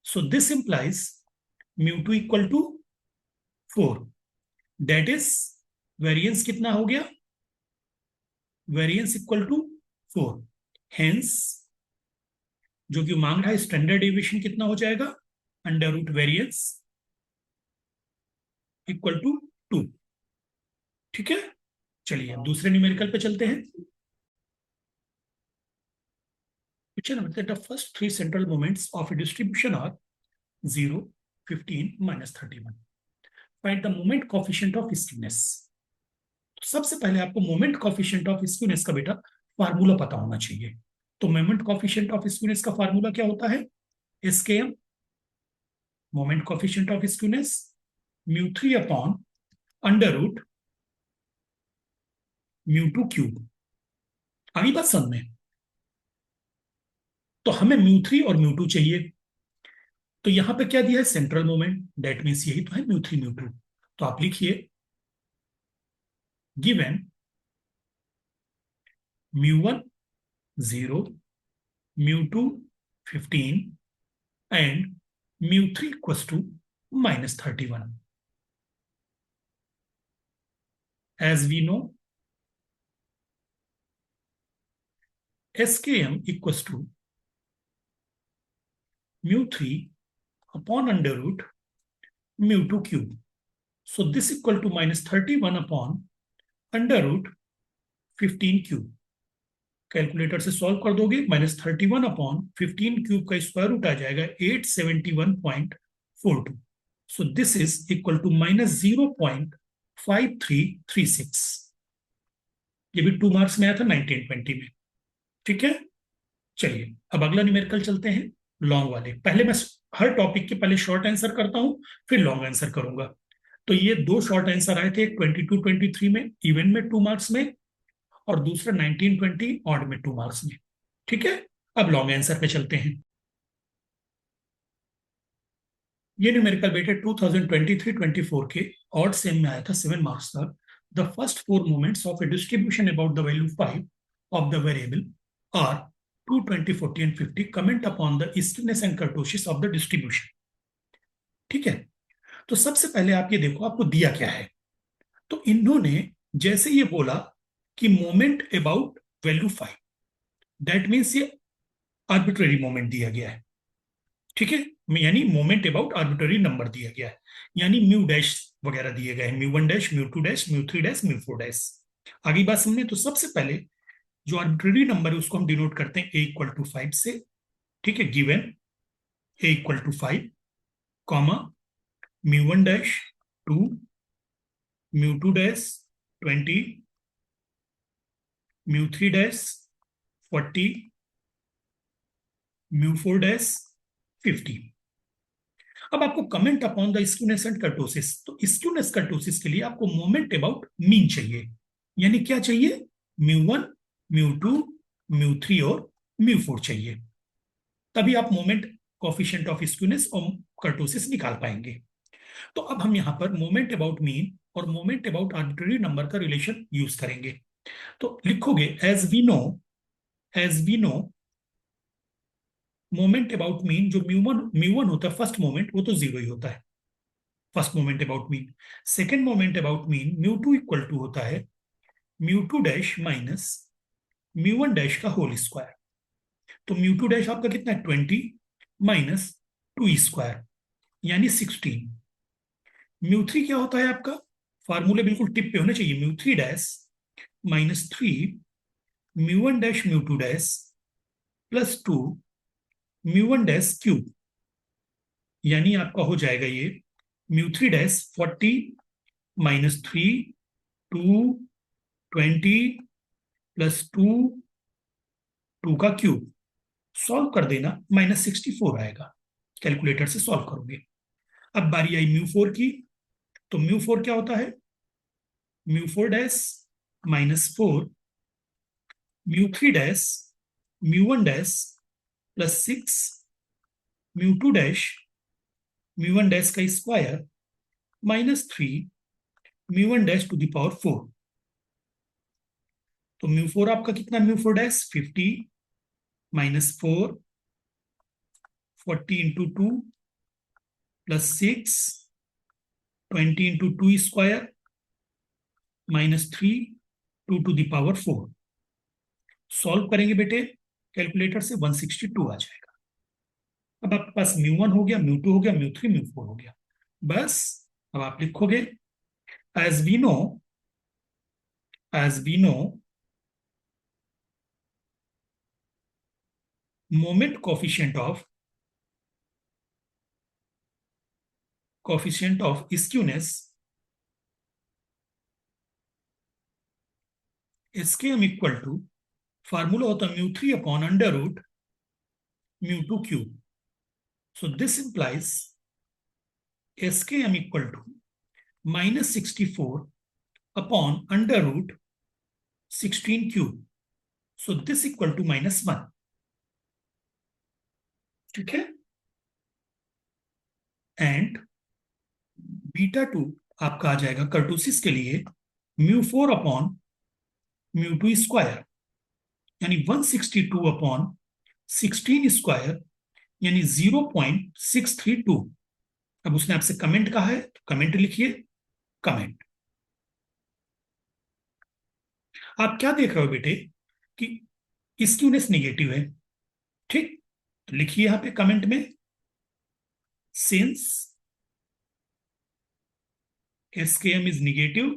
So this implies mu two equal to 4। That is variance कितना हो गया? Variance equal to 4। हेंस जो कि मांग रहा है स्टैंडर्ड डेविएशन कितना हो जाएगा? Under root variance equal to 2। ठीक है, चलिए अब दूसरे न्यूमेरिकल पे चलते हैं। Question number, the first three central moments of a distribution are 0, 15, -31। Find the moment coefficient of skewness. सबसे पहले आपको मोमेंट कोफिशिएंट ऑफ स्क्यूनेस का बेटा फार्मूला पता होना चाहिए। तो मोमेंट कोफिशिएंट ऑफ स्क्यूनेस का फार्मूला क्या होता है? SKM, moment coefficient of skewness, mu three upon under root mu two cube. आगे बात समझ में? तो हमें म्यू थ्री और म्यू टू चाहिए। तो यहां पे क्या दिया है? सेंट्रल मोमेंट, दैट मीन्स यही तो है म्यू थ्री म्यू टू। तो आप लिखिए given mu one 0, mu two 15 and mu three equals to -31। As we know, SKM equals to mu 3 upon under root mu 2 cube. So this equal to -31 upon under root 15 cube. Calculator से solve कर दोगे, -31 upon 15 cube का square root आ जाएगा 871.42। So this is equal to -0.5336। ये भी 2 marks में आया था 1920 में। ठीक है, चलिए अब अगला न्यूमेरिकल चलते हैं, लॉन्ग वाले। पहले मैं हर टॉपिक के पहले शॉर्ट आंसर करता हूं, फिर लॉन्ग आंसर करूंगा। तो ये दो शॉर्ट आंसर आए थे, एक 22-23 में इवन में 2 मार्क्स में, और दूसरा 19-20 ऑड में 2 मार्क्स में। ठीक है, अब लॉन्ग आंसर पे चलते हैं। ये न्यूमेरिकल बेटे 2023-24 के ऑड सेम में आया था 7 मार्क्स का। The first four moments of a distribution about the value 5 of the variable are 2, 20, 40 and 50। Comment upon the skewness and kurtosis of the distribution. ठीक है, तो सबसे पहले आप ये देखो आपको दिया क्या है। तो इन्होंने जैसे ये बोला कि moment about value 5, that means ये आर्बिट्रेरी मोमेंट दिया गया है। ठीक है, यानी मोमेंट अबाउट आर्बिट्रेरी नंबर दिया गया है, यानी म्यू डैश वगैरह दिए गए हैं, mu one dash, mu two dash, mu three dash, mu four dash. आगे बात समझे? तो सबसे पहले जो आर्बिट्रेरी नंबर है उसको हम डिनोट करते हैं a इक्वल टू 5 से। ठीक है, given a equal to 5 comma mu one dash 2, mu two dash 20, mu three dash 40, mu four dash 50। अब आपको comment upon the skewness and kurtosis. तो स्क्यूनेस कर्टोसिस के लिए आपको मोमेंट अबाउट मीन चाहिए, यानी क्या चाहिए? Mu one, mu two, mu three और म्यू फोर चाहिए, तभी आप मोमेंट कोफिशिएंट ऑफ स्क्यूनेस और कर्टोसिस निकाल पाएंगे। तो अब हम यहां पर मोमेंट अबाउट मीन और मोमेंट अबाउट आर्बिट्रेरी नंबर का रिलेशन यूज करेंगे। तो लिखोगे as we know moment about mean, जो म्यू वन होता है फर्स्ट मोमेंट, वो तो जीरो ही होता है first moment about mean. Second moment about mean mu two equal to होता है mu two dash minus mu one dash का होल स्क्वायर। तो म्यू टू डैश आपका कितना है? 20 माइनस 2 स्क्वायर यानी 16। म्यू थ्री क्या होता है आपका? फार्मूले बिल्कुल टिप पे होने चाहिए। Mu three dash minus 3 μ1 dash μ2 dash plus 2 μ1 dash cube, यानी आपका हो जाएगा ये μ3 डैश 40 माइनस 3 2 20 प्लस 2 2 का क्यूब। सॉल्व कर देना, -64 आएगा। कैलकुलेटर से सॉल्व करोगे। अब बारी आई μ4 की, तो μ4 क्या होता है? μ4 dash -4 μ3 dash μ1 dash plus 6 μ2 dash μ1 dash का square -3 μ1 dash to the power 4। तो μ4 आपका कितना? μ4 dash 50 -4 40 into 2 plus 6 20 into 2 square -3 2 to the power 4। Solve करेंगे बेटे कैलकुलेटर से, 162 आ जाएगा। अब आपके पास μ1 हो गया, μ2 हो गया, μ3 μ4 हो गया। बस अब आप लिखोगे as we know moment coefficient of skewness SKM equal to, formula होता है μ3 upon under root μ2 cube. So this implies SKM equal to -64 upon under root 16 cube. So this equal to -1. ठीक है? एंड β2 आपका आ जाएगा कर्टोसिस के लिए μ4 upon μ2 square, यानी 162 अपॉन 16 स्क्वायर, यानी 0.632। अब उसने आपसे कमेंट कहा है, तो कमेंट लिखिए, कमेंट। आप क्या देख रहे हो बेटे कि स्क्यूनेस नेगेटिव है, ठीक? तो लिखिए यहां पे कमेंट में, since SKM is negative,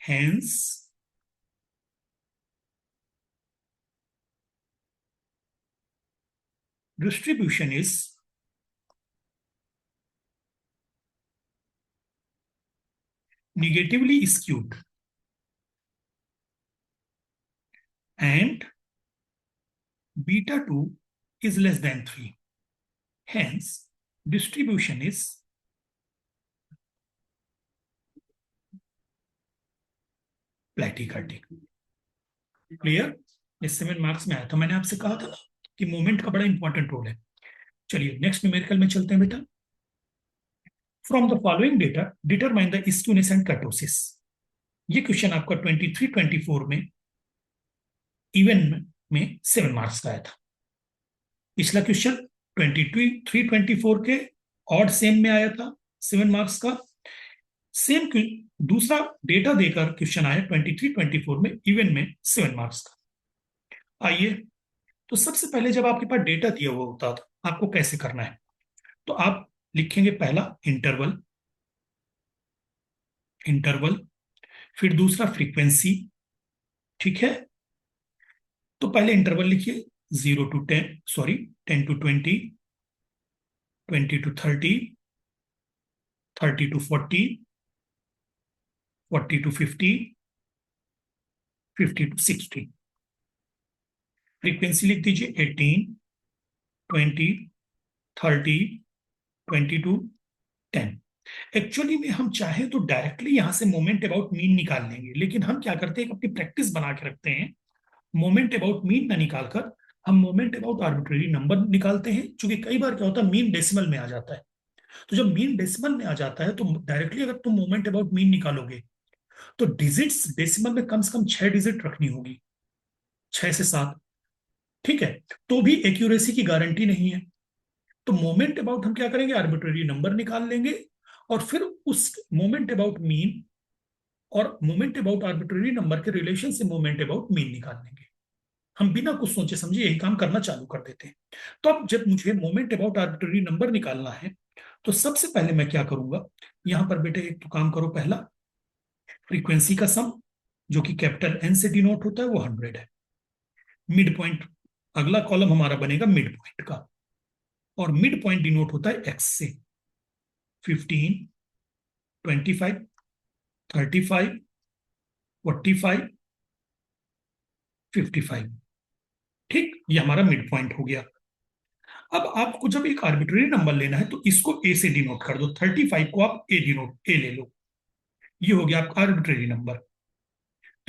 hence distribution is negatively skewed and β2 is less than 3. Hence, distribution is प्लेटिकाटिक। Clear? ये 7 मार्क्स में आया था, मैंने आपसे कहा था ना कि मोमेंट का बड़ा इंपॉर्टेंट रोल है। चलिए नेक्स्ट न्यूमेरिकल में चलते हैं बेटा। From the following data determine the skewness and kurtosis. ये क्वेश्चन आपका 23-24 में इवन में 7 मार्क्स का आया था। पिछला क्वेश्चन 23-24 के ऑड सेम में आया था 7 मार्क्स का। सेम दूसरा डेटा देकर क्वेश्चन आया 23-24 में इवन में 7 मार्क्स का। आइए, तो सबसे पहले जब आपके पास डेटा दिया हुआ होता था, आपको कैसे करना है? तो आप लिखेंगे पहला इंटरवल, फिर दूसरा फ्रीक्वेंसी, ठीक है? तो पहले इंटरवल लिखिए 0 to 10, sorry 10 to 20, 20 to 30, 30 to 40, 40 to 50, 50 to 60। Frequency लिख दीजिए 18, 20, 30, 20 to 10। एक्चुअली में हम चाहे तो डायरेक्टली यहां से मोमेंट अबाउट मीन निकाल लेंगे, लेकिन हम क्या करते हैं, अपनी प्रैक्टिस बना के रखते हैं। मोमेंट अबाउट मीन ना निकालकर हम मोमेंट अबाउट आर्बिट्रेरी नंबर निकालते हैं, क्योंकि कई बार क्या होता है मीन डेसिमल में आ जाता है। तो जब मीन डेसिमल में आ जाता है तो डायरेक्टली अगर तुम मोमेंट अबाउट मीन निकालोगे तो डिजिट्स डेसिमल में कम से कम 6 डिजिट रखनी होगी, 6 से 7, ठीक है? तो भी एक्यूरेसी की गारंटी नहीं है। तो मोमेंट अबाउट हम क्या करेंगे, आर्बिट्रेरी नंबर निकाल लेंगे और फिर उस मोमेंट अबाउट मीन और मोमेंट अबाउट आर्बिट्रेरी नंबर के रिलेशन से मोमेंट अबाउट मीन निकाल लेंगे। हम बिना कुछ सोचे समझे यही काम करना चालू कर देते हैं। तो अब जब मुझे मोमेंट अबाउट आर्बिट्रेरी नंबर निकालना है तो सबसे पहले मैं क्या करूंगा, यहां पर बेटे एक तो काम करो, पहला फ्रीक्वेंसी का सम, जो कि कैपिटल एन से डिनोट होता है वो 100 है। मिड पॉइंट, अगला कॉलम हमारा बनेगा मिड पॉइंट का, और मिड पॉइंट डिनोट होता है एक्स से। 15, 25, 35, 45, 55। ठीक, ये हमारा मिड पॉइंट हो गया। अब आपको जब एक आर्बिट्रेरी नंबर लेना है तो इसको ए से डिनोट कर दो। 35 को आप ए ले लो, ये हो गया आपका आर्बिट्रेरी नंबर।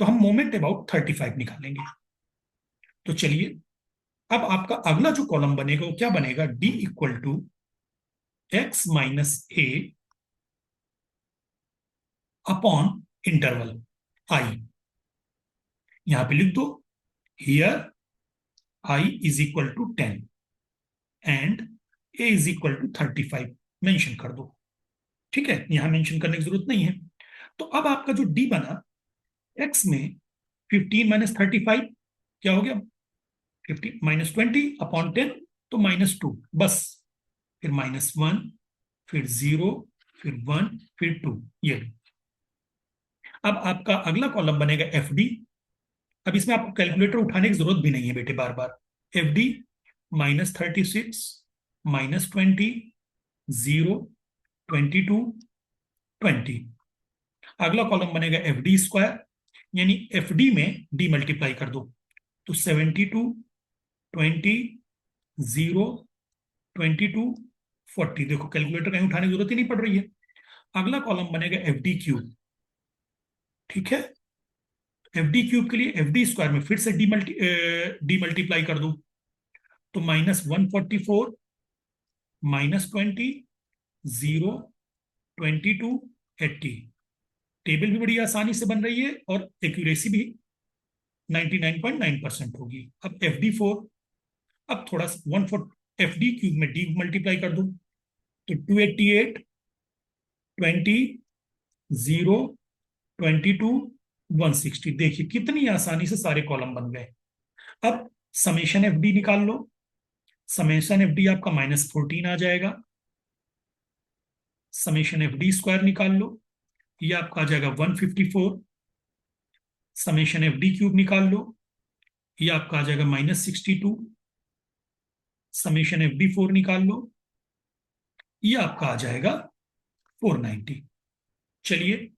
तो हम मोमेंट अबाउट 35 निकालेंगे। तो चलिए, अब आपका अगला जो कॉलम बनेगा वो क्या बनेगा? D equal to x minus a upon interval i. यहां पे लिख दो, here i is equal to 10 and a is equal to 35 mention कर दो। ठीक है, यहां मेंशन करने की जरूरत नहीं है। तो अब आपका जो डी बना, एक्स में 15 - 35 क्या हो गया? 50 - 20 अपॉन 10, तो -2 बस। फिर -1, फिर 0, फिर 1, फिर 2। ये अब आपका अगला कॉलम बनेगा एफ डी। अब इसमें आपको कैलकुलेटर उठाने की जरूरत भी नहीं है बेटे बार बार। F D -36, -20, 0, 22, 20। अगला कॉलम बनेगा एफ डी स्क्वायर, यानी एफ डी में डी मल्टीप्लाई कर दो, तो 72, 20, 0, 22, 40। देखो कैलकुलेटर कहीं उठाने की जरूरत ही नहीं पड़ रही है। अगला कॉलम बनेगा एफ डी क्यूब। ठीक है, एफ डी क्यूब के लिए एफ डी स्क्वायर में फिर से डी मल्टीप्लाई कर दो, तो -144, -20, 0, 22, 80। टेबल भी बड़ी आसानी से बन रही है और एक्यूरेसी भी 99.9% होगी। अब एफ डी फोर, अब थोड़ा सा 1 एफ डी क्यूब में डी मल्टीप्लाई कर दो, तो 288, 20, 0, 22, 160। देखिए कितनी आसानी से सारे कॉलम बन गए। अब समेशन एफ डी निकाल लो। समेशन एफ डी आपका -14 आ जाएगा। समेशन एफ डी स्क्वायर निकाल लो, ये आपका आ जाएगा 154। समेशन एफ डी क्यूब निकाल लो, ये आपका आ जाएगा -62। समेशन एफ डी फोर निकाल लो, ये आपका आ जाएगा 490। चलिए,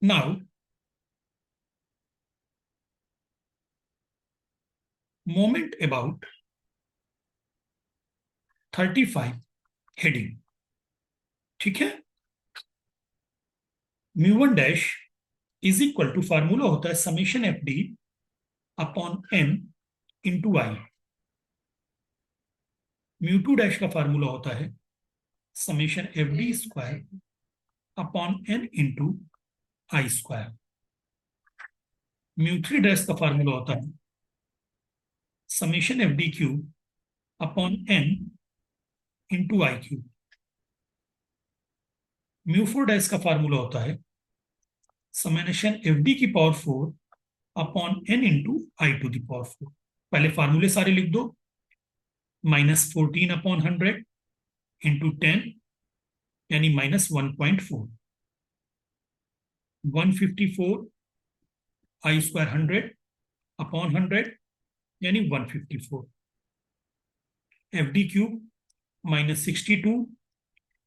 नाउ मोमेंट अबाउट 35 हेडिंग। ठीक है, μ1 dash is equal to, formula होता है summation f d upon n into i. μ2 dash का फार्मूला होता है summation f d square upon n into i square. μ3 dash का फार्मूला होता है summation f D cube upon n into i cube. μ4 dash का formula होता है summation f d की पावर 4 अपॉन n into i to the power 4। पहले फार्मूले सारे लिख दो। -14 अपॉन 100 इंटू 10 यानी -1.4, 154 आई स्क्वायर 100 अपॉन 100 यानी 154। F D cube -62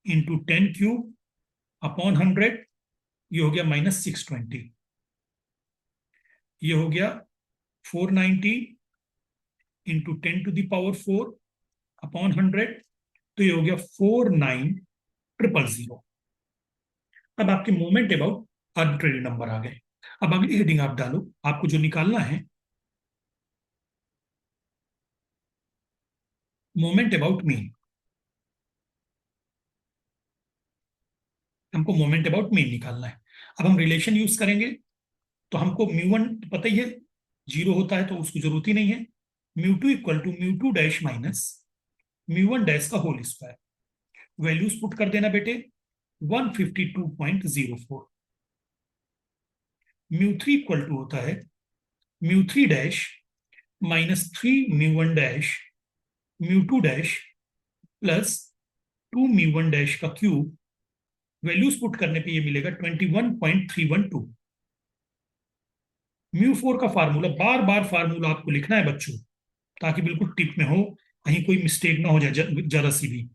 into 10 cube upon 100, ये हो गया -620। ये हो गया 490 into 10 to the power 4 upon 100, तो ये हो गया 49000। अब आपके मोमेंट अबाउट आर्बिट्रेरी नंबर आ गए। अब अगली हेडिंग आप डालो, आपको जो निकालना है मोमेंट अबाउट मीन। हमको मोमेंट अबाउट मीन निकालना है। अब हम रिलेशन यूज करेंगे, तो हमको μ1 पता ही है, 0 होता है तो उसकी जरूरत ही नहीं है। μ2 equal to μ2 dash minus μ1 dash का होल स्क्वायर। वैल्यूज पुट कर देना बेटे, 152.04। μ3 इक्वल टू होता है μ3 dash -3 μ1 dash μ2 dash plus 2 μ1 dash का क्यूब। वैल्यूज पुट करने पे ये मिलेगा 21.312। म्यू फोर का फार्मूला, बार बार फार्मूला आपको लिखना है बच्चों, ताकि बिल्कुल टिप में हो, कहीं कोई मिस्टेक ना हो जाए जरा सी भी।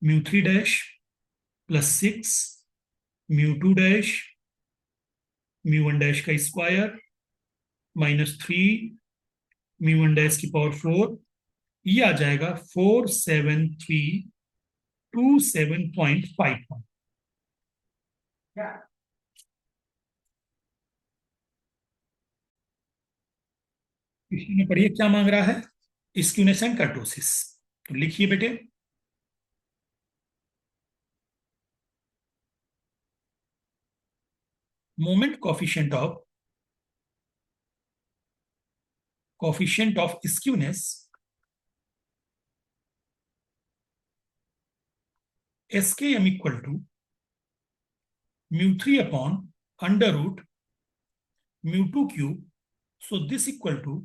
Mu three dash plus 6 mu two dash mu one dash का स्क्वायर -3 म्यू वन डैश की पावर 4, ये आ जाएगा 47327.51। किसी ने पढ़िए क्या मांग रहा है? Skewness and kurtosis. तो लिखिए बेटे, moment coefficient of skewness SKM equal to mu3 upon under root mu2 cube. So this equal to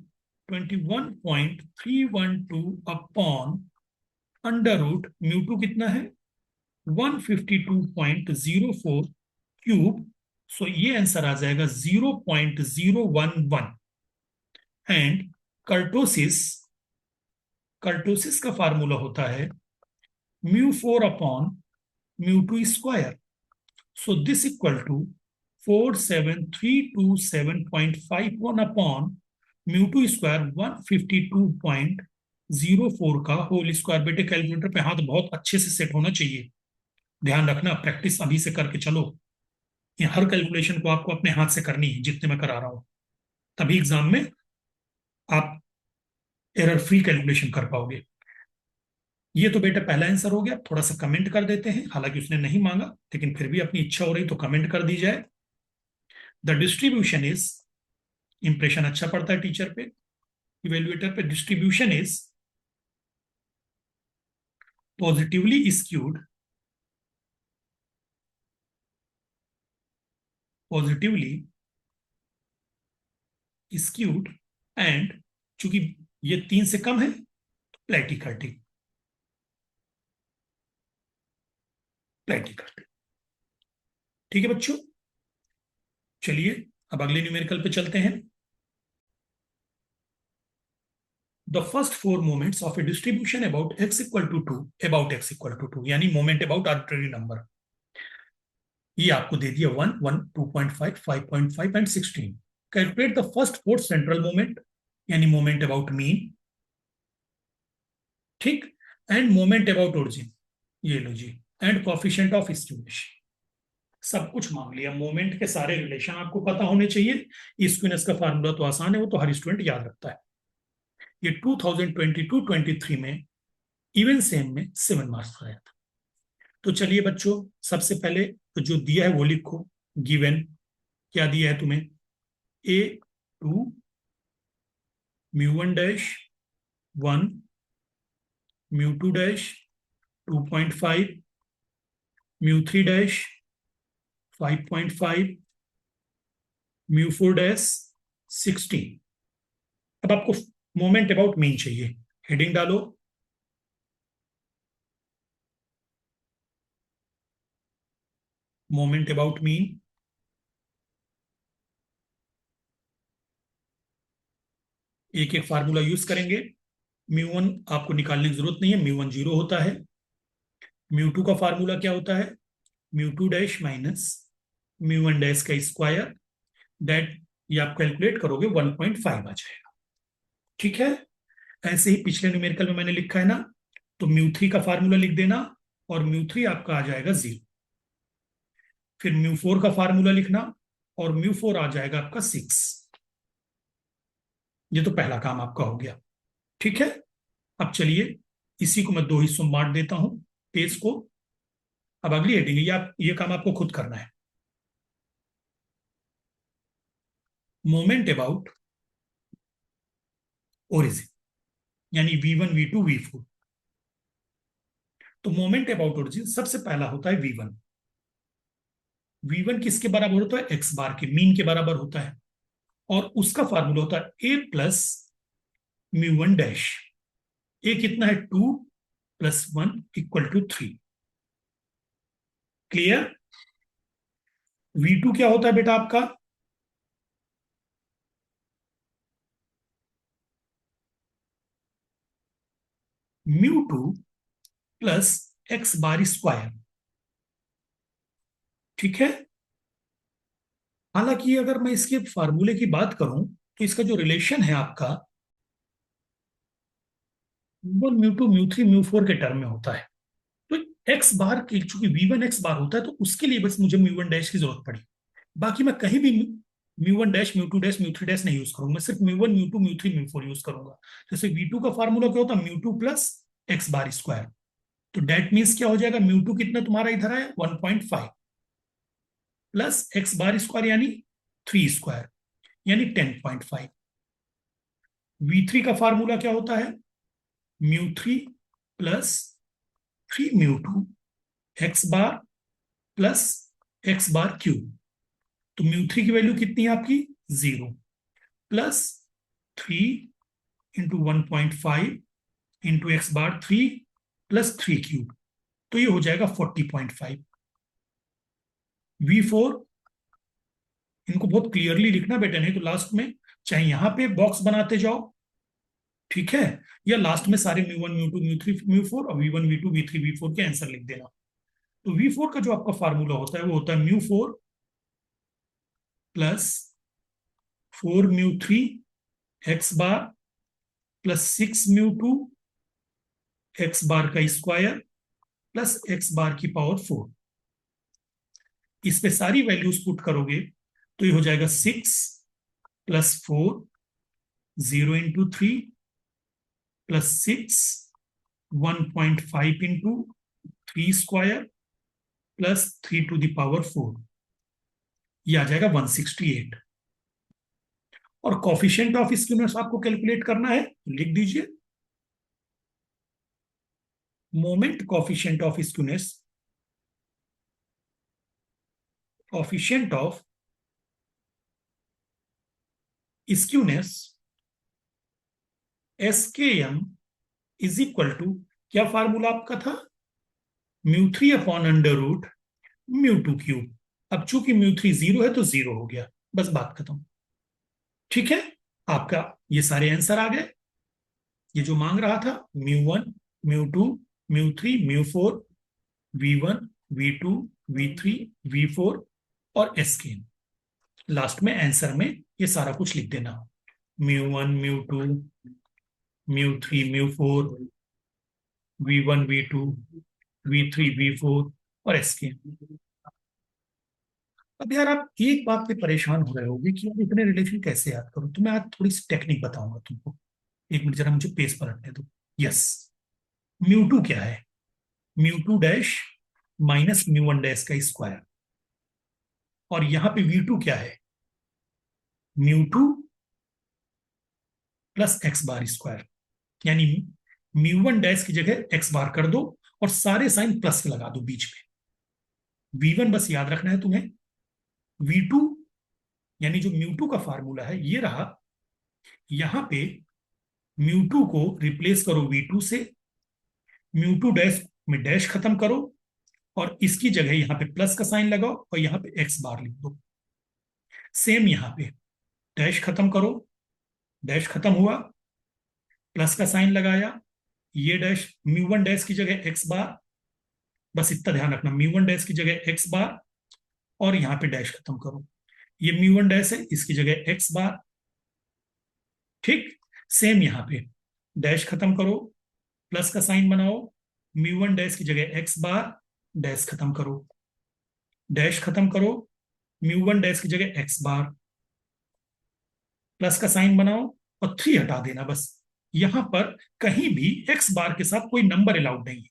21.312 upon under root mu2 कितना है 152.04 क्यूब। सो ये आंसर आ जाएगा 0.011। एंड कर्टोसिस, कर्टोसिस का फार्मूला होता है mu four upon mu two square. So this equal to 47327.51 upon mu two square 152.04 का whole square. बेटे कैलकुलेटर पे हाथ बहुत अच्छे से सेट होना चाहिए, ध्यान रखना, प्रैक्टिस अभी से करके चलो। ये हर कैलकुलेशन को आपको अपने हाथ से करनी है, जितने मैं करा रहा हूं, तभी एग्जाम में आप एरर फ्री कैलकुलेशन कर पाओगे। ये तो बेटा पहला आंसर हो गया। थोड़ा सा कमेंट कर देते हैं, हालांकि उसने नहीं मांगा, लेकिन फिर भी अपनी इच्छा हो रही तो कमेंट कर दी जाए। द डिस्ट्रीब्यूशन इज, इंप्रेशन अच्छा पड़ता है टीचर पे, इवेल्युएटर पे। Distribution is positively skewed, positively skewed and, चूंकि ये 3 से कम है तो प्लेटिकर्टी, प्लेटिकर्टी। ठीक है बच्चों, चलिए अब अगले न्यूमेरिकल पे चलते हैं। The first four moments of a distribution about x equal to 2, about x equal to 2 यानी मोमेंट अबाउट आर्बिट्रेरी नंबर, ये आपको दे दिया 1, 1, 2.5, 5.5 and 16। Calculate the first fourth central moment, यानी मोमेंट अबाउट मीन, ठीक, एंड मोमेंट अबाउट ओरिजिन, ये लो जी, and coefficient of skewness. सब कुछ मांग लिया, मोमेंट के सारे रिलेशन आपको पता होने चाहिए। स्क्यूनेस का फार्मूला तो आसान है, वो तो हर स्टूडेंट याद रखता है। ये 2022-23 में इवन सेम में 7 मार्क्स आया था। तो चलिए बच्चों, सबसे पहले तो जो दिया है वो लिखो। गिवन क्या दिया है तुम्हें? A two mu one dash 1 mu two dash 2.5 mu three dash 5.5 mu four dash 16। अब आपको मोमेंट अबाउट मीन चाहिए, हेडिंग डालो मोमेंट अबाउट मीन। एक एक फार्मूला यूज करेंगे। म्यू वन आपको निकालने की जरूरत नहीं है, म्यू वन 0 होता है। म्यू टू का फार्मूला क्या होता है? Mu two dash minus mu one dash का स्क्वायर, दैट ये आप कैलकुलेट करोगे 1.5 आ जाएगा। ठीक है, ऐसे ही पिछले न्यूमेरिकल में मैंने लिखा है ना, तो म्यू थ्री का फार्मूला लिख देना, और म्यू थ्री आपका आ जाएगा 0। फिर म्यू फोर का फार्मूला लिखना, और म्यू फोर आ जाएगा आपका 6। ये तो पहला काम आपका हो गया। ठीक है, अब चलिए इसी को मैं दो हिस्सों में बांट देता हूं पेज को। अब अगली हेडिंग, ये काम आपको खुद करना है। मोमेंट अबाउट ओरिजिन, यानी V1, V2, V4। तो मोमेंट अबाउट ओरिजिन सबसे पहला होता है V1। V1 किसके बराबर होता है? एक्स बार के मीन के बराबर होता है, और उसका फार्मूला होता है A plus mu one dash. A कितना है? 2 plus 1 equal to 3। Clear? V2 क्या होता है बेटा आपका? μ2 प्लस एक्स बार स्क्वायर। ठीक है। हालांकि अगर मैं इसके फार्मूले की बात करूं तो इसका जो रिलेशन है आपका म्यू2 म्यू3 म्यू4 के टर्म में होता है। तो एक्स बार की चूंकि वी1 एक्स बार होता है तो उसके लिए बस मुझे म्यू वन डैश की जरूरत पड़ी। बाकी मैं कहीं भी म्यू1 डैश म्यू2 डैश म्यू3 डैश नहीं यूज करूंगा, मैं सिर्फ म्यू1 म्यू2 म्यू3 म्यू4 यूज करूंगा। जैसे वी2 का फार्मूला क्या होता है, म्यू2 प्लस एक्स बार स्क्वायर। तो डेट मीन्स क्या हो जाएगा, म्यू2 कितना तुम्हारा इधर है 1.5 प्लस एक्स बार स्क्वायर यानी 3 स्क्वायर यानी 10.5। वी3 का फार्मूला क्या होता है, म्यू3 प्लस 3 म्यू2 एक्स बार प्लस एक्स बार क्यूब। तो म्यू3 की वैल्यू कितनी है आपकी 0 प्लस 3 × 1.5 इंटू एक्स बार 3 प्लस 3 क्यूब। तो ये हो जाएगा 40.5। वी4 इनको बहुत क्लियरली लिखना बेटा, नहीं तो लास्ट में चाहे यहां पे बॉक्स बनाते जाओ, ठीक है, या लास्ट में सारे म्यू1 म्यू2 म्यू3 म्यू4 और वी1 वी2 वी3 वी4 के आंसर लिख देना। तो वी4 का जो आपका फार्मूला होता है वो होता है म्यू4 प्लस 4 म्यू3 एक्स बार प्लस 6 म्यू2 एक्स बार का स्क्वायर प्लस एक्स बार की पावर 4। इस पे सारी वैल्यूज पुट करोगे तो ये हो जाएगा 6 + 4 0 × 3 plus 6 1.5 × 3 square plus 3 to the power 4। ये आ जाएगा 168। और कॉफिशिएंट ऑफ स्क्यूनेस आपको कैलकुलेट करना है तो लिख दीजिए, moment coefficient of skewness, coefficient of skewness SKM is equal to, क्या फार्मूला आपका था, म्यू3/√म्यू2 क्यूब। अब चूंकि म्यू3 0 है तो 0 हो गया, बस बात खत्म। ठीक है, आपका ये सारे आंसर आ गए। ये जो मांग रहा था म्यू1 म्यू2 म्यू3 म्यू4 वी1 वी2 वी3 वी4 और SKM। लास्ट में आंसर में ये सारा कुछ लिख देना, म्यू1 म्यू2 म्यू3 म्यू4 वी1 वी2 वी3 वी4 और SKM। अब यार आप एक बात पे परेशान हो रहे होगे कि यार इतने रिलेशन कैसे याद करूं, तो मैं आज थोड़ी सी टेक्निक बताऊंगा तुमको। एक मिनट जरा मुझे पेज पलटने दो। यस, म्यू2 क्या है, म्यू2 डैश माइनस म्यू1 डैश का स्क्वायर। और यहां पे वी2 क्या है, म्यू2 प्लस एक्स बार स्क्वायर। यानी म्यू1 डैश की जगह एक्स बार कर दो और सारे साइन प्लस के लगा दो बीच में। वी1 बस याद रखना है तुम्हें, वी2 यानी जो म्यू2 का फार्मूला है ये रहा। यहां पे म्यू2 को रिप्लेस करो वी2 से, म्यू2 डैश में डैश खत्म करो और इसकी जगह यहां पे प्लस का साइन लगाओ और यहां पे एक्स बार लिख दो। सेम यहां पे डैश खत्म करो, डैश खत्म हुआ, प्लस का साइन लगाया, ये डैश म्यू1 डैश की जगह एक्स बार, बस इतना ध्यान रखना, म्यू1 डैश की जगह एक्स बार और यहां पे डैश खत्म करो। ये म्यू1 डैश है, इसकी जगह एक्स बार। ठीक, सेम यहां पे डैश खत्म करो, प्लस का साइन बनाओ, म्यू1 डैश की जगह एक्स बार, डैश खत्म करो, डैश खत्म करो, म्यू1 डैश की जगह एक्स बार, प्लस का साइन बनाओ और 3 हटा देना बस। यहां पर कहीं भी एक्स बार के साथ कोई नंबर अलाउड नहीं है।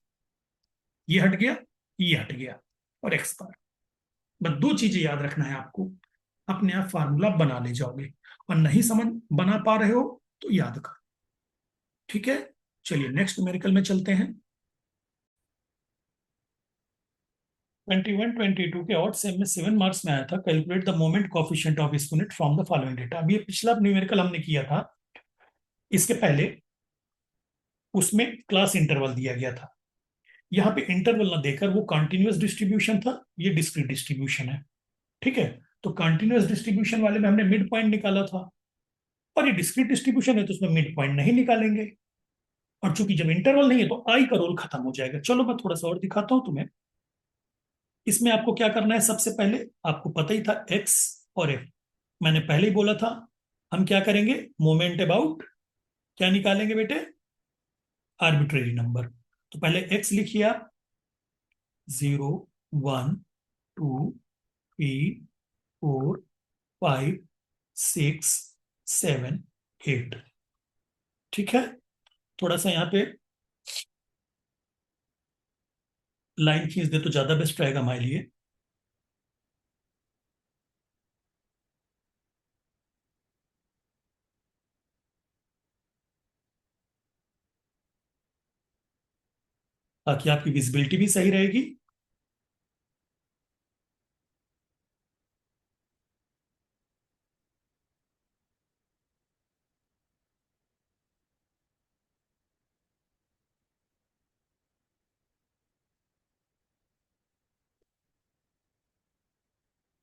ये हट गया, ये हट गया और एक्स बार। बस दो चीजें याद रखना है आपको, अपने आप फार्मूला बना ले जाओगे। और नहीं समझ बना पा रहे हो तो याद कर। ठीक है, चलिए नेक्स्ट न्यूमेरिकल में चलते हैं। 21-22 के और सेम में 7 मार्क्स में आया था, calculate the moment coefficient of unit from the following data. अब ये पिछला न्यूमेरिकल हमने किया था, इसके पहले उसमें क्लास इंटरवल दिया गया था। यहाँ पे इंटरवल ना देकर वो कंटिन्यूअस डिस्ट्रीब्यूशन था, ये डिस्क्रीट डिस्ट्रीब्यूशन है। ठीक है, तो कंटिन्यूअस डिस्ट्रीब्यूशन वाले में हमने मिड पॉइंट निकाला था, और ये डिस्क्रीट डिस्ट्रीब्यूशन है तो उसमें मिड पॉइंट नहीं निकालेंगे। और चूंकि जब इंटरवल नहीं है तो आई का रोल खत्म हो जाएगा। चलो मैं थोड़ा सा और दिखाता हूं तुम्हें। इसमें आपको क्या करना है, सबसे पहले आपको पता ही था एक्स और एफ, मैंने पहले ही बोला था। हम क्या करेंगे, मोमेंट अबाउट क्या निकालेंगे बेटे, आर्बिट्रेरी नंबर। तो पहले एक्स लिखिए आप, 0, 1, 2, 3, 4, 5, 6, 7, 8। ठीक है, थोड़ा सा यहाँ पे लाइन खींच दे तो ज्यादा बेस्ट रहेगा हमारे लिए। ताकि आपकी विजिबिलिटी भी सही रहेगी।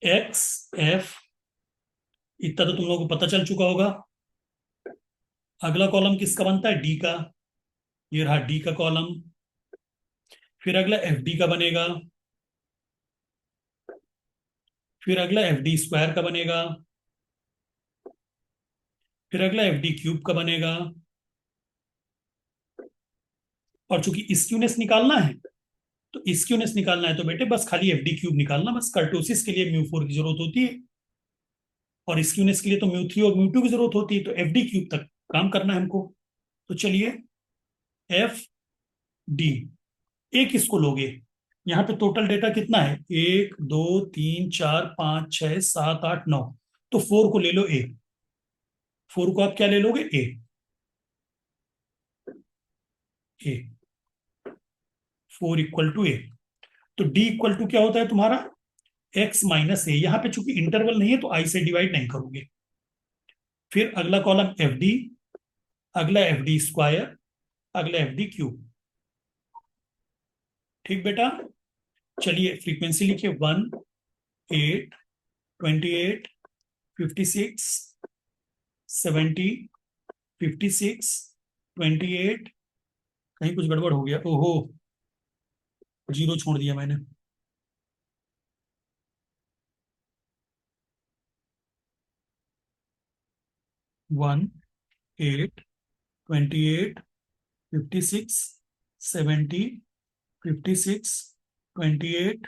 एक्स एफ इतना तो तुम लोगों को पता चल चुका होगा। अगला कॉलम किसका बनता है, डी का। ये रहा डी का कॉलम। फिर अगला एफ डी का बनेगा। फिर अगला एफ डी स्क्वायर का बनेगा। फिर अगला एफ डी क्यूब का बनेगा। और चूंकि स्क्यूनेस निकालना है, तो स्क्यूनेस निकालना है तो बेटे बस खाली एफ डी क्यूब निकालना, बस कर्टोसिस के लिए म्यू फोर की जरूरत होती है, और स्क्यूनेस के लिए तो म्यू थ्री और म्यू टू की जरूरत होती है। तो एफ डी क्यूब तक काम करना है हमको। तो चलिए, एफ डी, एक इसको लोगे, यहाँ पे टोटल डेटा कितना है, 1, 2, 3, 4, 5, 6, 7, 8, 9। तो फोर को ले लो ए, फोर को आप क्या ले लोगे, ए, ए, 4 = ए। तो डी इक्वल टू क्या होता है तुम्हारा, एक्स माइनस ए। यहां पे चूंकि इंटरवल नहीं है तो आई से डिवाइड नहीं करोगे। फिर अगला कॉलम एफ डी, अगला एफ डी स्क्वायर, अगला एफ डी क्यूब। ठीक बेटा, चलिए फ्रीक्वेंसी लिखिए, 1, 8, 28, 56, 70, 56, 28। कहीं कुछ गड़बड़ हो गया, ओहो, जीरो छोड़ दिया मैंने। 1, 8, 28, 56, 70, 56, 28,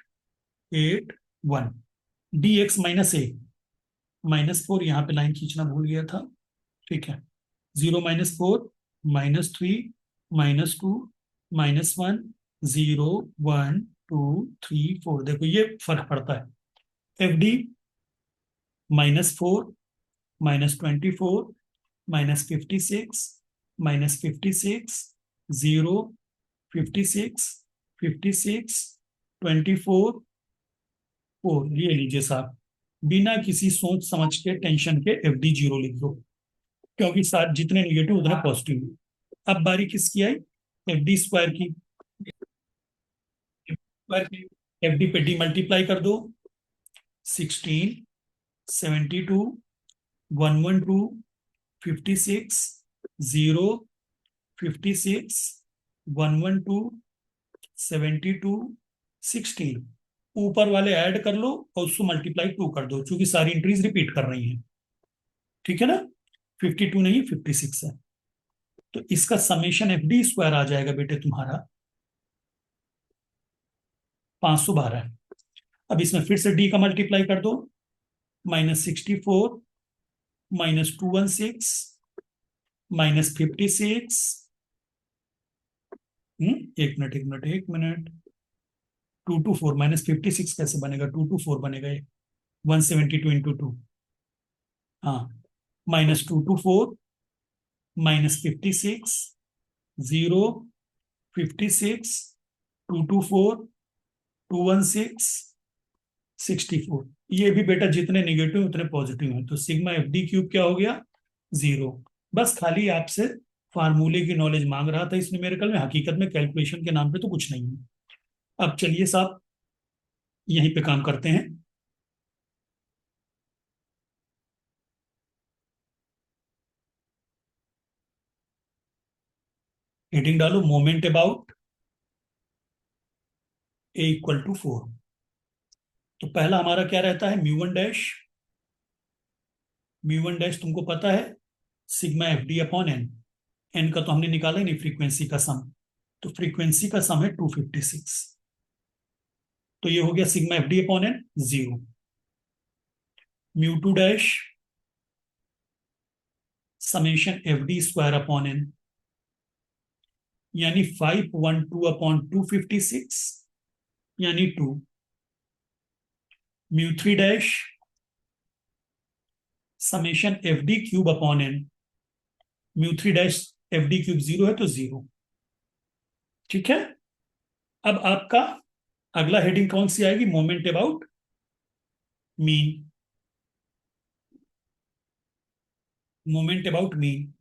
8, 1। डी एक्स माइनस ए, -4, यहाँ पे लाइन खींचना भूल गया था। ठीक है, 0, -4, -3, -2, -1, 0, 1, 2, 3, 4। देखो ये फर्क पड़ता है। F D -4, -24, -56, -56, 0, 56, 56, 24, 4। ये लीजिए साहब, बिना किसी सोच समझ के टेंशन के एफ डी जीरो लिख दो, क्योंकि साथ जितने निगेटिव उतने पॉजिटिव। अब बारी किसकी आई, एफ डी स्क्वायर की। स्क्वायर की एफ डी पे डी मल्टीप्लाई कर दो, 16, 72, 112, 56, 0, 56, 112, 72, 16। ऊपर वाले ऐड कर लो और उसको मल्टीप्लाई 2 कर दो, क्योंकि सारी एंट्रीज रिपीट कर रही हैं। ठीक है ना, 52 नहीं 56 है। तो इसका समेशन एफ डी स्क्वायर आ जाएगा बेटे तुम्हारा 512। अब इसमें फिर से डी का मल्टीप्लाई कर दो, -64, -216, -56। एक मिनट 224 -56 कैसे बनेगा, 224 बनेगा ये, 172 इंटू 2। हाँ, -224, -56, 0, 56, 224, 216, 64। ये भी बेटा जितने निगेटिव उतने पॉजिटिव हैं, तो सिग्मा एफ डी क्यूब क्या हो गया, 0। बस खाली आपसे फार्मूले की नॉलेज मांग रहा था इस न्यूमेरिकल में, हकीकत में कैलकुलेशन के नाम पे तो कुछ नहीं है। अब चलिए साहब, यहीं पे काम करते हैं। हेडिंग डालो moment about a equal to 4। तो पहला हमारा क्या रहता है, mu one dash. Mu one dash तुमको पता है sigma f d upon n. N का तो हमने निकाला ही नहीं, फ्रीक्वेंसी का सम। तो फ्रीक्वेंसी का सम है 256। तो ये हो गया sigma f d upon n 0। Mu two dash summation f d square upon n, यानी 512 अपॉन 256 यानी 2। Mu three dash summation f D cube upon n. Mu three dash f D cube 0 है तो 0। ठीक है। अब आपका अगला हेडिंग कौन सी आएगी, moment about mean. Moment about mean,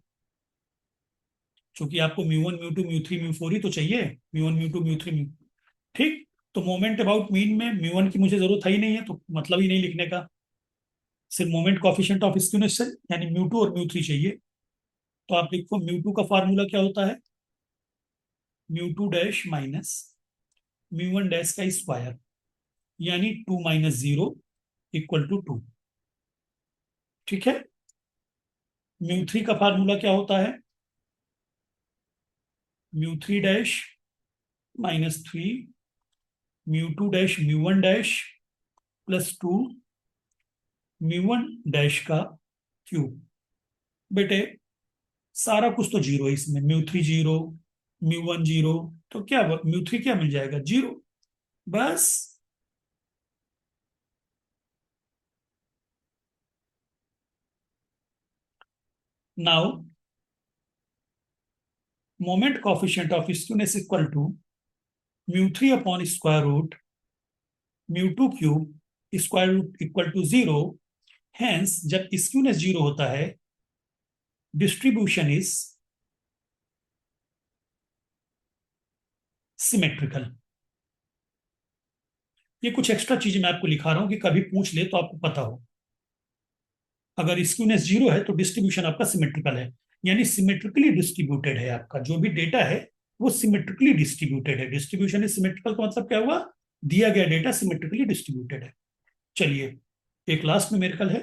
क्योंकि आपको mu one mu two mu three mu four ही तो चाहिए। Mu one mu two mu three mu, ठीक। तो मोमेंट अबाउट मीन में म्यू वन की मुझे जरूरत है ही नहीं है, तो मतलब ही नहीं लिखने का। सिर्फ मोमेंट कॉफिशिएंट ऑफ स्क्यूनेस यानी म्यू टू और म्यू थ्री चाहिए। तो आप लिखो म्यू टू का फार्मूला क्या होता है, mu two dash minus mu one dash का स्क्वायर, यानी 2 - 0 इक्वल टू 2। ठीक है। म्यू थ्री का फार्मूला क्या होता है, mu three dash -3 mu two dash mu one dash plus 2 mu one dash का क्यूब। बेटे सारा कुछ तो जीरो है इसमें, mu three zero mu one zero, तो क्या म्यू थ्री क्या मिल जाएगा, 0 बस। Now moment coefficient of skewness equal to mu three upon square root mu two cube square root equal to 0। Hence जब स्क्यूनेस 0 होता है, डिस्ट्रीब्यूशन इज सिमेट्रिकल। ये कुछ एक्स्ट्रा चीजें मैं आपको लिखा रहा हूं कि कभी पूछ ले तो आपको पता हो। अगर स्क्यूनेस 0 है तो डिस्ट्रीब्यूशन आपका सिमेट्रिकल है, यानी सिमेट्रिकली डिस्ट्रीब्यूटेड है। आपका जो भी डेटा है वो सिमेट्रिकली डिस्ट्रीब्यूटेड है। डिस्ट्रीब्यूशन इज सिमेट्रिकल का मतलब क्या हुआ, दिया गया डेटा सिमेट्रिकली डिस्ट्रीब्यूटेड है। चलिए एक लास्ट न्यूमेरिकल है,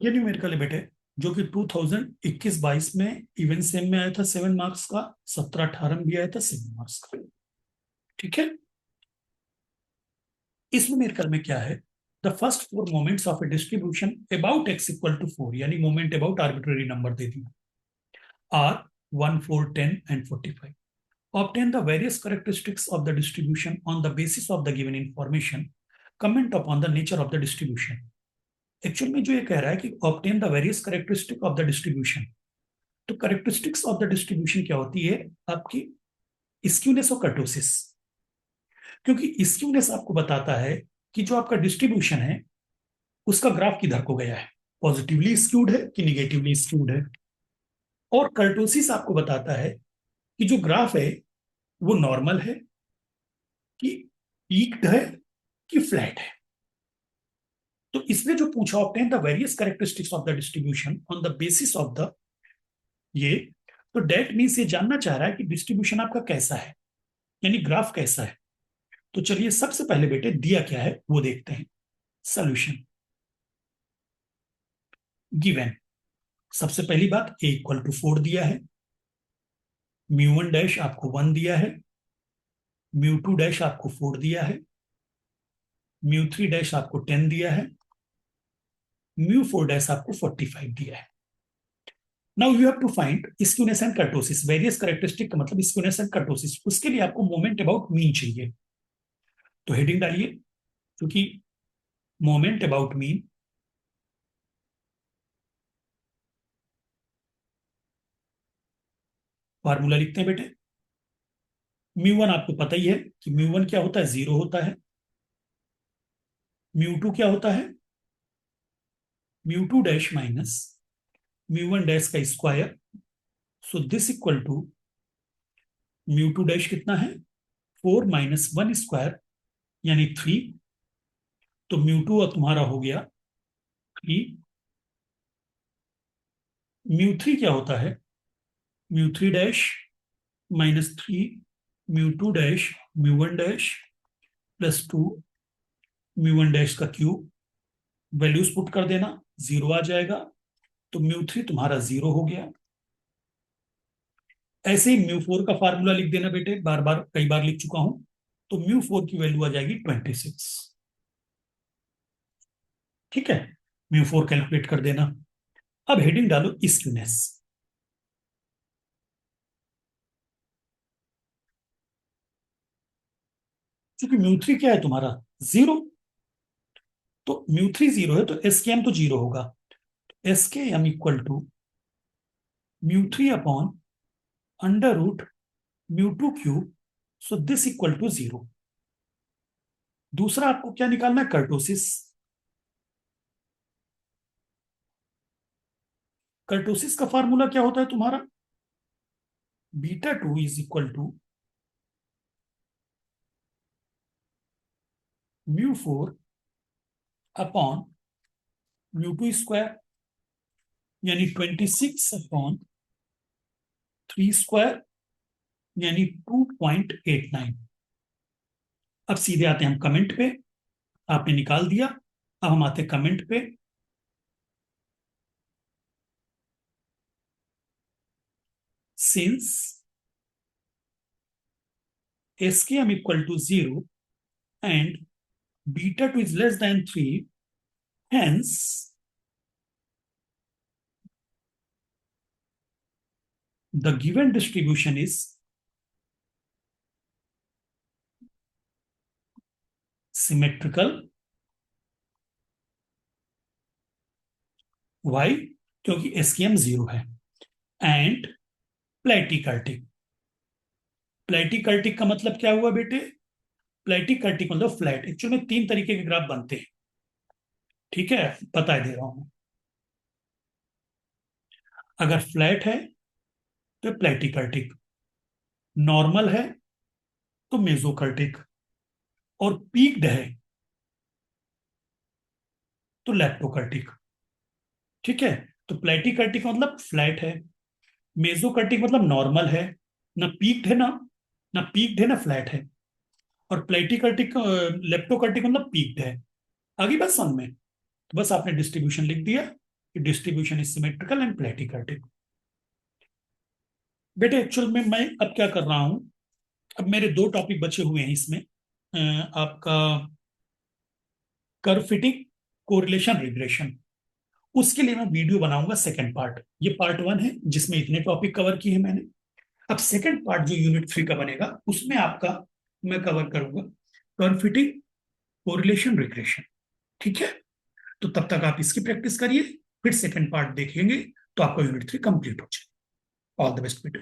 ये न्यूमेरिकल है बेटे, जो कि 2021-22 में इवन सेम में आया था 7 मार्क्स का, 17-18 में भी आया था 7 मार्क्स का। ठीक है। इस न्यूमेरिकल में क्या है, the first 4 moments of a distribution about x equal to 4, यानी मोमेंट अबाउट आर्बिट्ररी नंबर दे दिया, r 1, 4, 10 and 45। Obtain the various characteristics of the distribution on the basis of the given information. Comment upon the nature of the distribution. Actual में जो ये कह रहा है कि obtain the various characteristic of the distribution, तो characteristics of the distribution क्या होती है आपकी, स्क्यूनेस और कर्टोसिस। क्योंकि स्क्यूनेस आपको बताता है कि जो आपका डिस्ट्रीब्यूशन है उसका ग्राफ किधर को गया है, पॉजिटिवली स्क्यूड है कि निगेटिवली स्क्यूड है। और कर्टोसिस आपको बताता है कि जो ग्राफ है वो नॉर्मल है कि पीक्ड है कि फ्लैट है। तो इसने जो पूछा obtain the various characteristics of the distribution on the basis of the ये, तो डेट मीन्स ये जानना चाह रहा है कि डिस्ट्रीब्यूशन आपका कैसा है, यानी ग्राफ कैसा है। तो चलिए सबसे पहले बेटे दिया क्या है वो देखते हैं। सोल्यूशन गिवन, सबसे पहली बात ए इक्वल टू 4 दिया है, म्यू वन डैश आपको 1 दिया है, म्यू टू डैश आपको 4 दिया है, म्यू थ्री डैश आपको 10 दिया है, म्यू फोर डैश आपको 45 दिया है। Now you have to find skewness and kurtosis, various characteristic का मतलब स्क्यूनेस एंड कर्टोसिस। उसके लिए आपको मोमेंट अबाउट मीन चाहिए, तो हेडिंग डालिए, क्योंकि मोमेंट अबाउट मीन फार्मूला लिखते हैं बेटे। म्यू वन आपको पता ही है कि म्यू वन क्या होता है, 0 होता है। म्यू टू क्या होता है, mu two dash minus mu one dash का square. So this equal to mu two dash कितना है, 4 - 1 स्क्वायर यानी 3। तो म्यू टू तुम्हारा हो गया 3 म्यू थ्री क्या होता है? Mu three dash minus three mu two dash mu one dash plus two mu one dash का क्यूब। वैल्यूज पुट कर देना, जीरो आ जाएगा, तो म्यू थ्री तुम्हारा जीरो हो गया। ऐसे ही म्यू फोर का फार्मूला लिख देना बेटे, बार बार कई बार लिख चुका हूं। तो म्यू फोर की वैल्यू आ जाएगी 26। ठीक है, म्यू फोर कैलकुलेट कर देना। अब हेडिंग डालो स्क्यूनेस। क्योंकि म्यू थ्री क्या है तुम्हारा? जीरो। तो म्यू थ्री जीरो है तो एस के एम तो जीरो होगा। S K M equal to mu three upon under root mu two cube. So this equal to zero. दूसरा आपको क्या निकालना है? कर्टोसिस। कर्टोसिस का फार्मूला क्या होता है तुम्हारा? Beta two is equal to mu four upon mu two square, यानी 26 अपॉन थ्री स्क्वायर, यानी 2.89। अब सीधे आते हैं हम कमेंट पे। आपने निकाल दिया, अब हम आते हैं कमेंट पे। Since S K M equal to zero and beta two is less than three, hence the given distribution is symmetrical. Why? क्योंकि एस के एम जीरो है। And platykurtic. प्लेटिकल्टिक का मतलब क्या हुआ बेटे? प्लेटिकल्टिक मतलब फ्लैट। एक्चुअली में तीन तरीके के ग्राफ बनते हैं, ठीक है, बता दे रहा हूं। अगर फ्लैट है तो प्लेटिकल्टिक, नॉर्मल है तो मेजोकल्टिक, और पीक्ड है तो लैप्टोकल्टिक। ठीक है, तो प्लेटिकल्टिक मतलब फ्लैट है, मेजोकल्टिक मतलब नॉर्मल है, ना पीक्ड है ना पीक्ड है ना फ्लैट है, और प्लेटिकल्टिक लेप्टोकल्टिक मतलब पीक्ड है। आगे बात समझ में? तो बस आपने डिस्ट्रीब्यूशन लिख दिया कि डिस्ट्रीब्यूशन इज सिमेट्रिकल एंड प्लेटिकल्टिक। बेटे एक्चुअल में मैं अब क्या कर रहा हूं, अब मेरे दो टॉपिक बचे हुए हैं इसमें। आपका कर्व फिटिंग, कोरिलेशन, रिग्रेशन। उसके लिए मैं वीडियो बनाऊंगा सेकंड पार्ट। ये पार्ट वन है जिसमें इतने टॉपिक कवर किए हैं मैंने। अब सेकंड पार्ट जो यूनिट थ्री का बनेगा उसमें आपका मैं कवर करूंगा कर्व फिटिंग, कोरिलेशन, रिग्रेशन। ठीक है, तो तब तक आप इसकी प्रैक्टिस करिए, फिर सेकंड पार्ट देखेंगे तो आपका यूनिट थ्री कंप्लीट हो जाए। ऑल द बेस्ट बेटे।